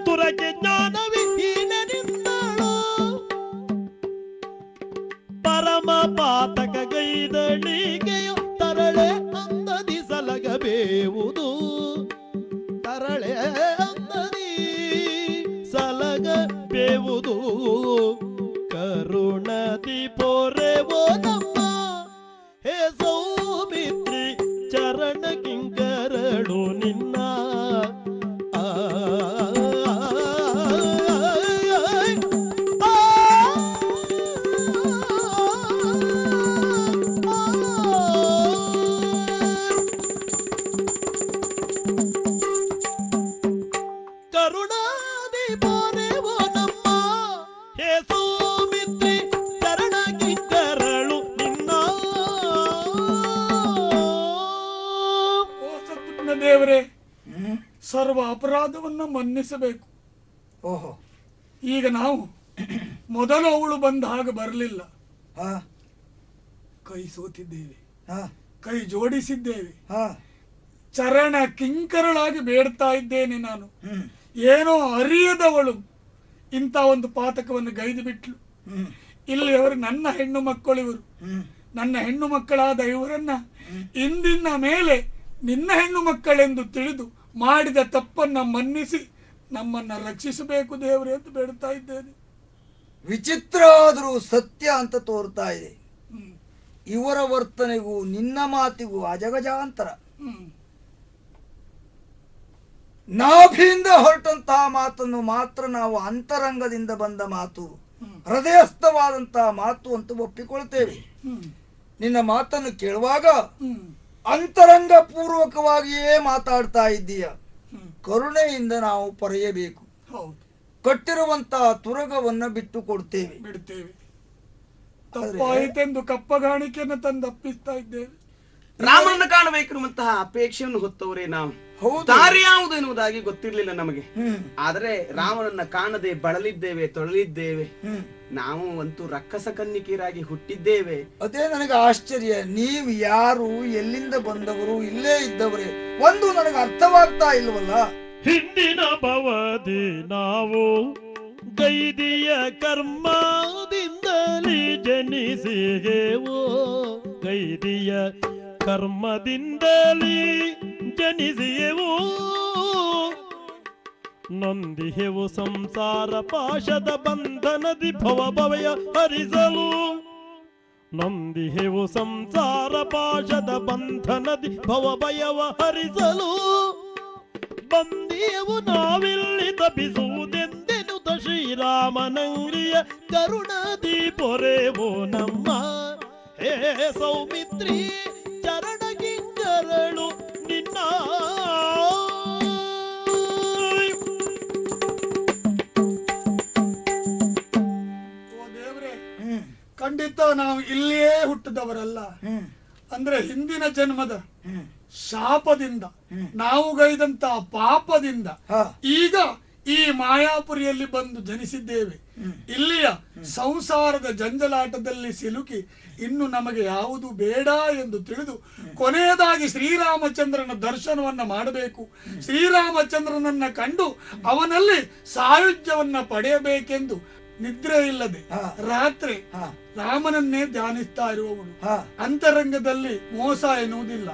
ತುರಗೆ ಜ್ಞಾನವಿಹೀನ ನಿನ್ನಳು ಪರಮ ಪಾತಕ ಗೈದಳಿಗೆಯು ತರಳೆ ಅಂದದಿ ಸಲಗಬೇವುದು ತರಳೆ ಅಂದದಿ ಸಲಗಬೇವುದು ಕರುಣದಿ ಪೊರೆವೋ ನಮ್ಮ ಹೇ ಸೌಮಿತ್ರಿ ಚರಣ ಕಿಂಕರಳು ನಿನ್ನ ಪೊರೆವೋ ನಮ್ಮ ಹೇ ಸೌಮಿತ್ರಿ ಚರಣಗಿಂಗರಳು ನಿನ್ನ. ಓ ಶತ್ರುಘ್ನ ದೇವರೇ, ಸರ್ವ ಅಪರಾಧವನ್ನು ಮನ್ನಿಸಬೇಕು. ಓಹೋ, ಈಗ ನಾವು ಮೊದಲು ಅವಳು ಬಂದ ಹಾಗೆ ಬರಲಿಲ್ಲ. ಹಾ ಕೈ ಸೋತಿದ್ದೇವೆ, ಹಾ ಕೈ ಜೋಡಿಸಿದ್ದೇವೆ, ಹಾ ಚರಣ ಕಿಂಕರಳಾಗಿ ಬೇಡ್ತಾ ಇದ್ದೇನೆ ನಾನು. ಹ್ಮ್ ಏನೋ ಅರಿಯದವಳು ಇಂಥ ಒಂದು ಪಾತಕವನ್ನು ಗೈದು ಬಿಟ್ಲು. ಇಲ್ಲಿ ಅವರು ನನ್ನ ಹೆಣ್ಣು ಮಕ್ಕಳಿವರು, ನನ್ನ ಹೆಣ್ಣು ಮಕ್ಕಳಾದ ಇವರನ್ನ ಇಂದಿನ ಮೇಲೆ ನಿನ್ನ ಹೆಣ್ಣು ಮಕ್ಕಳೆಂದು ತಿಳಿದು ಮಾಡಿದ ತಪ್ಪನ್ನ ಮನ್ನಿಸಿ ನಮ್ಮನ್ನ ರಕ್ಷಿಸಬೇಕು ದೇವರೇ ಅಂತ ಬೇಡ್ತಾ ಇದ್ದೇನೆ. ವಿಚಿತ್ರ ಆದರೂ ಸತ್ಯ ಅಂತ ತೋರ್ತಾ ಇದೆ. ಇವರ ವರ್ತನೆಗೂ ನಿನ್ನ ಮಾತಿಗೂ ಅಜಗಜಾಂತರ. ನಾಭಿಯಿಂದ ಹೊರಟಂತಹ ಮಾತನ್ನು ಮಾತ್ರ ನಾವು ಅಂತರಂಗದಿಂದ ಬಂದ ಮಾತು, ಹೃದಯಸ್ಥವಾದಂತಹ ಮಾತು ಅಂತ ಒಪ್ಪಿಕೊಳ್ತೇವೆ. ನಿನ್ನ ಮಾತನ್ನು ಕೇಳುವಾಗ ಅಂತರಂಗ ಪೂರ್ವಕವಾಗಿಯೇ ಮಾತಾಡ್ತಾ ಇದ್ದೀಯ. ಕರುಣೆಯಿಂದ ನಾವು ಪರೆಯಬೇಕು. ಕಟ್ಟಿರುವಂತಹ ತುರಗವನ್ನ ಬಿಟ್ಟು ಕೊಡ್ತೇವೆ, ಬಿಡ್ತೇವೆ. ತಪ್ಪಾಯಿತೆಂದು ಕಪ್ಪಗಾಣಿಕೆಯನ್ನು ತಂದಪ್ಪಿಸ್ತಾ ಇದ್ದೇವೆ. ರಾಮನನ್ನು ಕಾಣಬೇಕಿರುವಂತಹ ಅಪೇಕ್ಷೆಯನ್ನು ಹೊತ್ತವರೇ ನಾವು. ದಾರಿ ಯಾವುದು ಎನ್ನುವುದಾಗಿ ಗೊತ್ತಿರ್ಲಿಲ್ಲ ನಮಗೆ. ಆದರೆ ರಾಮನನ್ನ ಕಾಣದೆ ಬಳಲಿದ್ದೇವೆ, ತೊಳಲಿದ್ದೇವೆ. ನಾವು ಅಂತೂ ರಕ್ಕಸ ಕನ್ನಿಕೆಯರಾಗಿ ಹುಟ್ಟಿದ್ದೇವೆ. ಅದೇ ನನಗೆ ಆಶ್ಚರ್ಯ. ನೀವು ಯಾರು, ಎಲ್ಲಿಂದ ಬಂದವರು, ಇಲ್ಲೇ ಇದ್ದವರೇ, ಒಂದು ನನಗೆ ಅರ್ಥವಾಗ್ತಾ ಇಲ್ವಲ್ಲ. ಹಿಂದಿನ ಭವದಿ ನಾವು ಗೈದಿಯ ಕರ್ಮದಿಂದಲೇ ಜನಿಸಿಗೆವೋ, ಗೈದಿಯ ಕರ್ಮದಿಂದಲೇ ಜನಿಸಿಯೆವು. ನೊಂದಿಹೆವು ಸಂಸಾರ ಪಾಶದ ಬಂಧನದಿ ಭವಭಯ ಹರಿಸಲು. ನೊಂದಿಹೆವು ಸಂಸಾರ ಪಾಶದ ಬಂಧನದಿ ಭವಭಯವ ಹರಿಸಲು. ಬಂದಿಯವು ನಾವಿಲ್ಲಿ ತಪ್ಪಿಸುವುದೆಂದೆನುತ ಶ್ರೀರಾಮನಂಗ್ರಿಯ ಕರುಣದಿ ಪೊರೆವೋ ನಮ್ಮ ಹೇ ಸೌಮಿತ್ರಿ ಚರಣಗಿಂಗರಳು ನಿನ್ನ. ಓ ದೇವರೇ, ಖಂಡಿತ ನಾವು ಇಲ್ಲಿಯೇ ಹುಟ್ಟಿದವರಲ್ಲ. ಅಂದ್ರೆ ಹಿಂದಿನ ಜನ್ಮದ ಶಾಪದಿಂದ, ನಾವು ಗೈದಂತ ಪಾಪದಿಂದ ಈಗ ಈ ಮಾಯಾಪುರಿಯಲ್ಲಿ ಬಂದು ಜನಿಸಿದ್ದೇವೆ. ಇಲ್ಲಿಯ ಸಂಸಾರದ ಜಂಜಲಾಟದಲ್ಲಿ ಸಿಲುಕಿ ಇನ್ನು ನಮಗೆ ಯಾವುದು ಬೇಡ ಎಂದು ತಿಳಿದು ಕೊನೆಯದಾಗಿ ಶ್ರೀರಾಮಚಂದ್ರನ ದರ್ಶನವನ್ನ ಮಾಡಬೇಕು. ಶ್ರೀರಾಮಚಂದ್ರನನ್ನ ಕಂಡು ಅವನಲ್ಲಿ ಸಾಯುಜ್ಯವನ್ನ ಪಡೆಯಬೇಕೆಂದು ನಿದ್ರೆ ಇಲ್ಲದೆ ರಾತ್ರಿ ರಾಮನನ್ನೇ ಧ್ಯಾನಿಸ್ತಾ ಇರುವವನು. ಅಂತರಂಗದಲ್ಲಿ ಮೋಸ ಎನ್ನುವುದಿಲ್ಲ.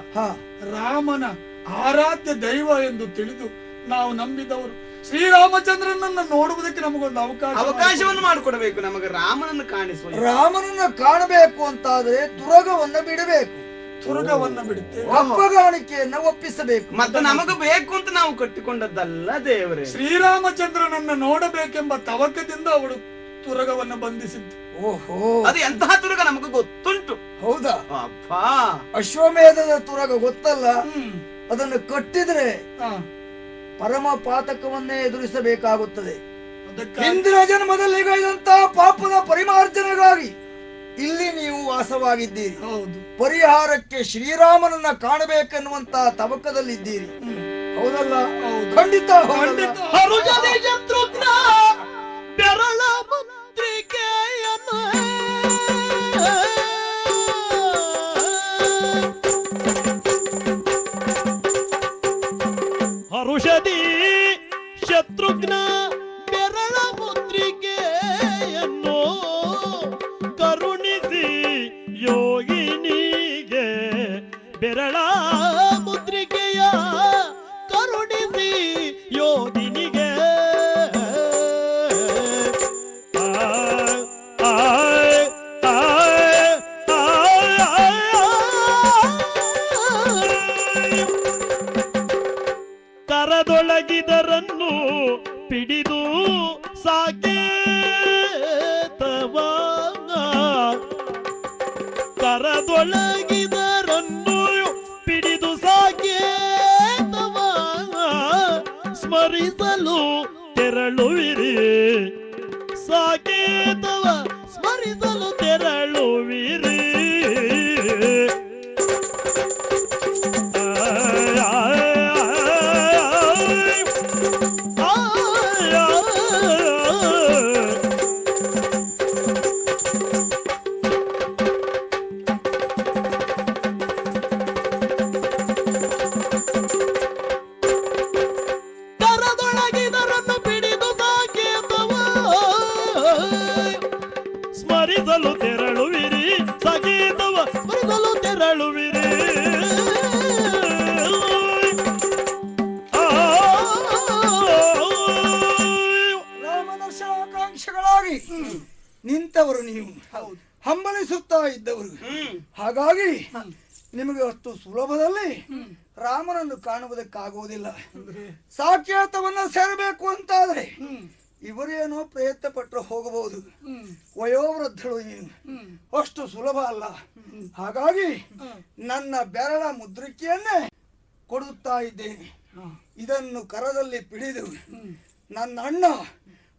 ರಾಮನ ಆರಾಧ್ಯ ದೈವ ಎಂದು ತಿಳಿದು ನಾವು ನಂಬಿದವರು. ಶ್ರೀರಾಮಚಂದ್ರನನ್ನ ನೋಡುವುದಕ್ಕೆ ನಮಗೊಂದು ಅವಕಾಶವನ್ನು ಮಾಡಿಕೊಡಬೇಕು. ನಮಗೆ ರಾಮನನ್ನು ಕಾಣಿಸುವ, ರಾಮನನ್ನ ಕಾಣಬೇಕು ಅಂತಾದ್ರೆ ತುರಗವನ್ನ ಬಿಡಬೇಕು. ತುರಗವನ್ನ ಬಿಡುತ್ತೇವೆ, ಅಪ್ಪಗಾಣಿಕೆಯನ್ನ ಒಪ್ಪಿಸಬೇಕು. ಮತ್ತೆ ನಮಗೆ ಬೇಕು ಅಂತ ನಾವು ಕಟ್ಟಿಕೊಂಡದ್ದಲ್ಲ ದೇವರೇ. ಶ್ರೀರಾಮಚಂದ್ರನನ್ನ ನೋಡಬೇಕೆಂಬ ತವಕದಿಂದ ಅವಳು ತುರಗವನ್ನ ಬಂಧಿಸಿದ್ದು. ಓಹೋ, ಅದು ಎಂತಹ ತುರಗ ನಮಗೆ ಗೊತ್ತುಂಟು. ಹೌದಾ? ಅಪ್ಪಾ, ಅಶ್ವಮೇಧದ ತುರಗ ಗೊತ್ತಲ್ಲ? ಅದನ್ನು ಕಟ್ಟಿದ್ರೆ ಪರಮ ಪಾತಕವನ್ನೇ ಎದುರಿಸಬೇಕಾಗುತ್ತದೆ. ಹಿಂದಿನ ಜನ್ಮದಲ್ಲಿ ಗೈದಂತಹ ಪಾಪದ ಪರಿಮಾರ್ಜನೆಗಾಗಿ ಇಲ್ಲಿ ನೀವು ವಾಸವಾಗಿದ್ದೀರಿ. ಪರಿಹಾರಕ್ಕೆ ಶ್ರೀರಾಮನನ್ನ ಕಾಣಬೇಕೆನ್ನುವಂತಹ ತವಕದಲ್ಲಿದ್ದೀರಿ. ಹೌದಲ್ಲ? ಖಂಡಿತ ಶತ್ರುಘ್ನ ಬೆರಳ ಮುದ್ರಿಕೆಯನ್ನು ಹರುಷದಿ ಶತ್ರುಘ್ನ ಬೆರಳ ಮುದ್ರಿಕೆಯನ್ನು ಕರುಣಿಸಿ ಯೋಗಿನಿಗೆ ಬೆರಳ ಮುದ್ರಿಕೆಯ ಕರುಣಿಸಿ ಯೋಗಿನಿಗೆ ಕರದೊಳಗಿದರನ್ನು ಪಿಡಿದು ಸಾಕೇತವ, ಕರದೊಳಗಿದರನ್ನು ಪಿಡಿದು ಸಾಕೇತವ ಸ್ಮರಿಸಲು ತೆರಳುವಿರಿ ಸಾಕೇತವ ಸ್ಮರಿಸಲು ತೆರಳುವಿರಿ ಸ್ಮರಿಸಲು ತೆರಳುವಿರಿ ಸಂಗೀತವ ಸ್ಮರಿಸಲು ತೆರಳುವಿರಿ ರಾಮದರ್ಶನಾಕಾಂಕ್ಷಿಗಳಾಗಿ ನಿಂತವರು ನೀವು ಹಂಬಲಿಸುತ್ತಾ ಇದ್ದವರು. ಹಾಗಾಗಿ ನಿಮಗೆ ಅಷ್ಟು ಸುಲಭದಲ್ಲಿ ರಾಮನನ್ನು ಕಾಣುವುದಕ್ಕಾಗುವುದಿಲ್ಲ. ಸಾಕೇತವನ್ನ ಸೇರಬೇಕು ಅಂತಾದ್ರೆ ಇವರೇನೋ ಪ್ರಯತ್ನ ಪಟ್ಟರು ಹೋಗಬಹುದು. ವಯೋವೃದ್ಧಳು ನೀನು, ಅಷ್ಟು ಸುಲಭ ಅಲ್ಲ. ಹಾಗಾಗಿ ನನ್ನ ಬೆರಳ ಮುದ್ರಿಕೆಯನ್ನೇ ಕೊಡುತ್ತಾ ಇದ್ದೇನೆ. ಇದನ್ನು ಕರದಲ್ಲಿ ಪಿಡಿದು ನನ್ನ ಅಣ್ಣ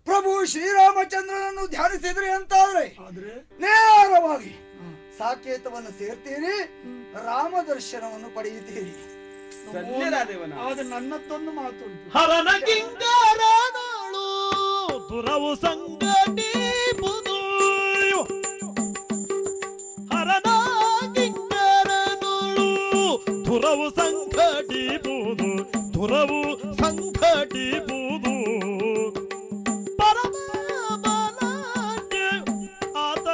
ಪ್ರಭು ಶ್ರೀರಾಮಚಂದ್ರನನ್ನು ಧ್ಯಾನಿಸಿದ್ರಿ ಅಂತಾದ್ರೆ ನೇರವಾಗಿ ಸಾಕೇತವನ್ನು ಸೇರ್ತೀರಿ, ರಾಮ ದರ್ಶನವನ್ನು ಪಡೆಯುತ್ತೀರಿ. ಆದ್ರೆ ನನ್ನದೊಂದು ಮಾತುಂಟು. ಹರನ ಕಿಂಕರನಳು ತುರವು ಸಂಗಟಿಪುದು ಹರನ ಕಿಂಕರನಳು ತುರವು ಸಂಘಟಿಪುದು ತುರವು ಸಂಘಟಿಪುದು ಪರಮ ಬಲಾಢ್ಯ ಆತ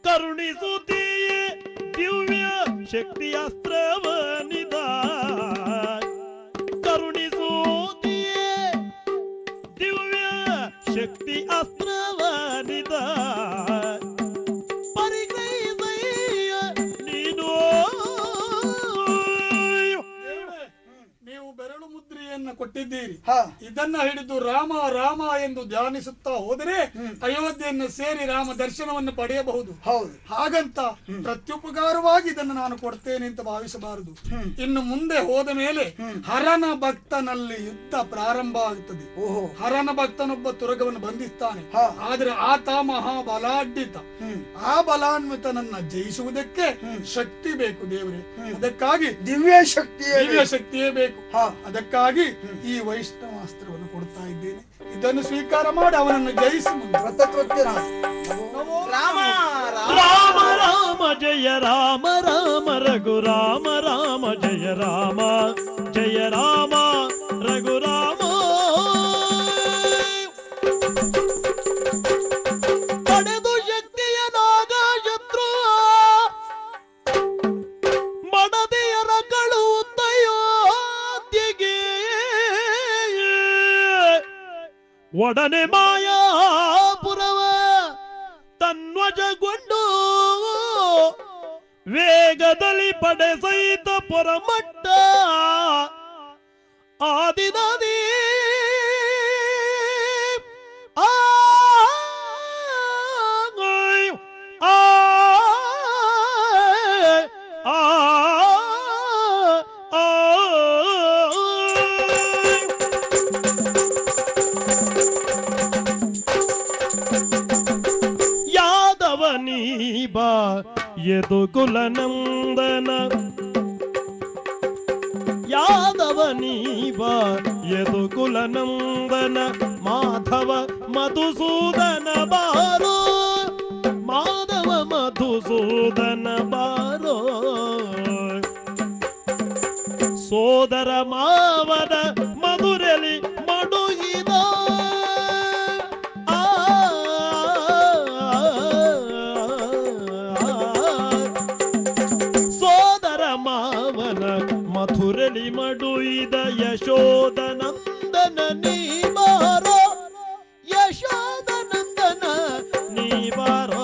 ಕರುಣಿಸುತ್ತೀಯೇ ದಿವ್ಯ ಶಕ್ತಿಯಾಸ್ತ್ರವನಿದ ಕರುಣಿಸುತ್ತೀಯೇ ದಿವ್ಯ ಶಕ್ತಿ ಅಸ್ತ್ರವನಿದ ಪರಿಗ್ರಹಿಸಯ್ಯ ನೀನು. ನೀವು ಬೆರಳು ಮುದ್ರೆಯನ್ನ ಕೊಟ್ಟಿದ್ದೀರಿ. ಹಾ. ಇದನ್ನ ಹಿಡಿದು ರಾಮ ರಾಮ ಎಂದು ಧ್ಯಾನಿಸುತ್ತಾ ಹೋದರೆ ಅಯೋಧ್ಯೆಯನ್ನು ಸೇರಿ ರಾಮ ದರ್ಶನವನ್ನು ಪಡೆಯಬಹುದು. ಹೌದು. ಹಾಗಂತ ಪ್ರತ್ಯುಪಕಾರವಾಗಿ ಇದನ್ನು ನಾನು ಕೊಡ್ತೇನೆ ಅಂತ ಭಾವಿಸಬಾರದು. ಇನ್ನು ಮುಂದೆ ಹೋದ ಮೇಲೆ ಹರನ ಭಕ್ತನಲ್ಲಿ ಯುದ್ಧ ಪ್ರಾರಂಭ ಆಗುತ್ತದೆ. ಓಹೋ. ಹರನ ಭಕ್ತನೊಬ್ಬ ತುರಗವನ್ನು ಬಂಧಿಸ್ತಾನೆ. ಹಾ. ಆದ್ರೆ ಆತ ಮಹಾಬಲಾಢ್ಯಿತ. ಆ ಬಲಾನ್ವಿತನನ್ನ ಜಯಿಸುವುದಕ್ಕೆ ಶಕ್ತಿ ಬೇಕು ದೇವರೇ. ಅದಕ್ಕಾಗಿ ದಿವ್ಯ ಶಕ್ತಿಯೇ ಬೇಕು. ಅದಕ್ಕಾಗಿ ಈ ವೈಷ್ಣವಾಸ್ತ್ರವನ್ನು ಕೊಡ್ತಾ ಇದ್ದೇನೆ. ಇದನ್ನು ಸ್ವೀಕಾರ ಮಾಡಿ ಅವನನ್ನು ಜಯಿಸಿ ರಾಮ ರಾಮ ರಾಮ ಜಯ ರಾಮ ರಾಮ ರಘುರಾಮ ರಾಮ ಜಯ ರಾಮ ಜಯ ರಾಮ ರಘುರಾಮ ಪಡೆದು ಶಕ್ತಿಯ ನಾಗ ಶತ್ರು ಮಡದಿಯರ ಕಳುತ್ತಯೋಧ್ಯೆಗೆ ಒಡನೆ ಮಾಯಾಪುರವ ತನ್ವಜಗೊಂಡು ವೇಗದಲ್ಲಿ ಪಡೆ ಸಹಿತ ಪೊರಮಟ್ಟ ಆದಿನಾದಿ ಆ ಯಾದವನೀಬಾ ಯದುಕುಲನಂದನ ಯಾದವನೀಬಾ ಯದುಕುಲನಂದನ ಮಾಧವ ಮಧುಸೂದನ ಬಾರೋ ಮಾಧವ ಮಧುಸೂದನ ಬಾರೋ ಸೋದರ ಮಾವದ ಮಧುರಲಿ ಮಡುಗಿದ ಸೋದರ ಮಾವನ ಮಧುರಲಿ ಮಡುಯಿದ ಯಶೋದನಂದನ ನೀ ಬಾರೋ ಯಶೋದನಂದನ ನೀ ಬಾರೋ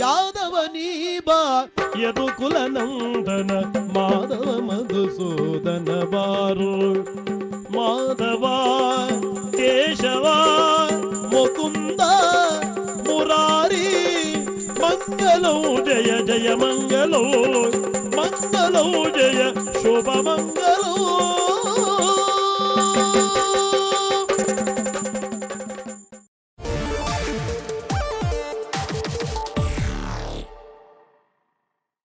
ಯಾದವ ನೀ ಬಾ ಯದುಕುಲನಂದನ ಮಾಧವ ಮಧುಸೂದನ ಬಾರು ಮಾಧವ ಕೇಶವ ಮುಕುಂದ ಮುರಾರಿ ಮಂಗಲೋ ಜಯ ಜಯ ಮಂಗಲೋ ಮಂಗಲ ಮಂಗಳೋ ಜಯ ಶೋಭ ಮಂಗಳೋ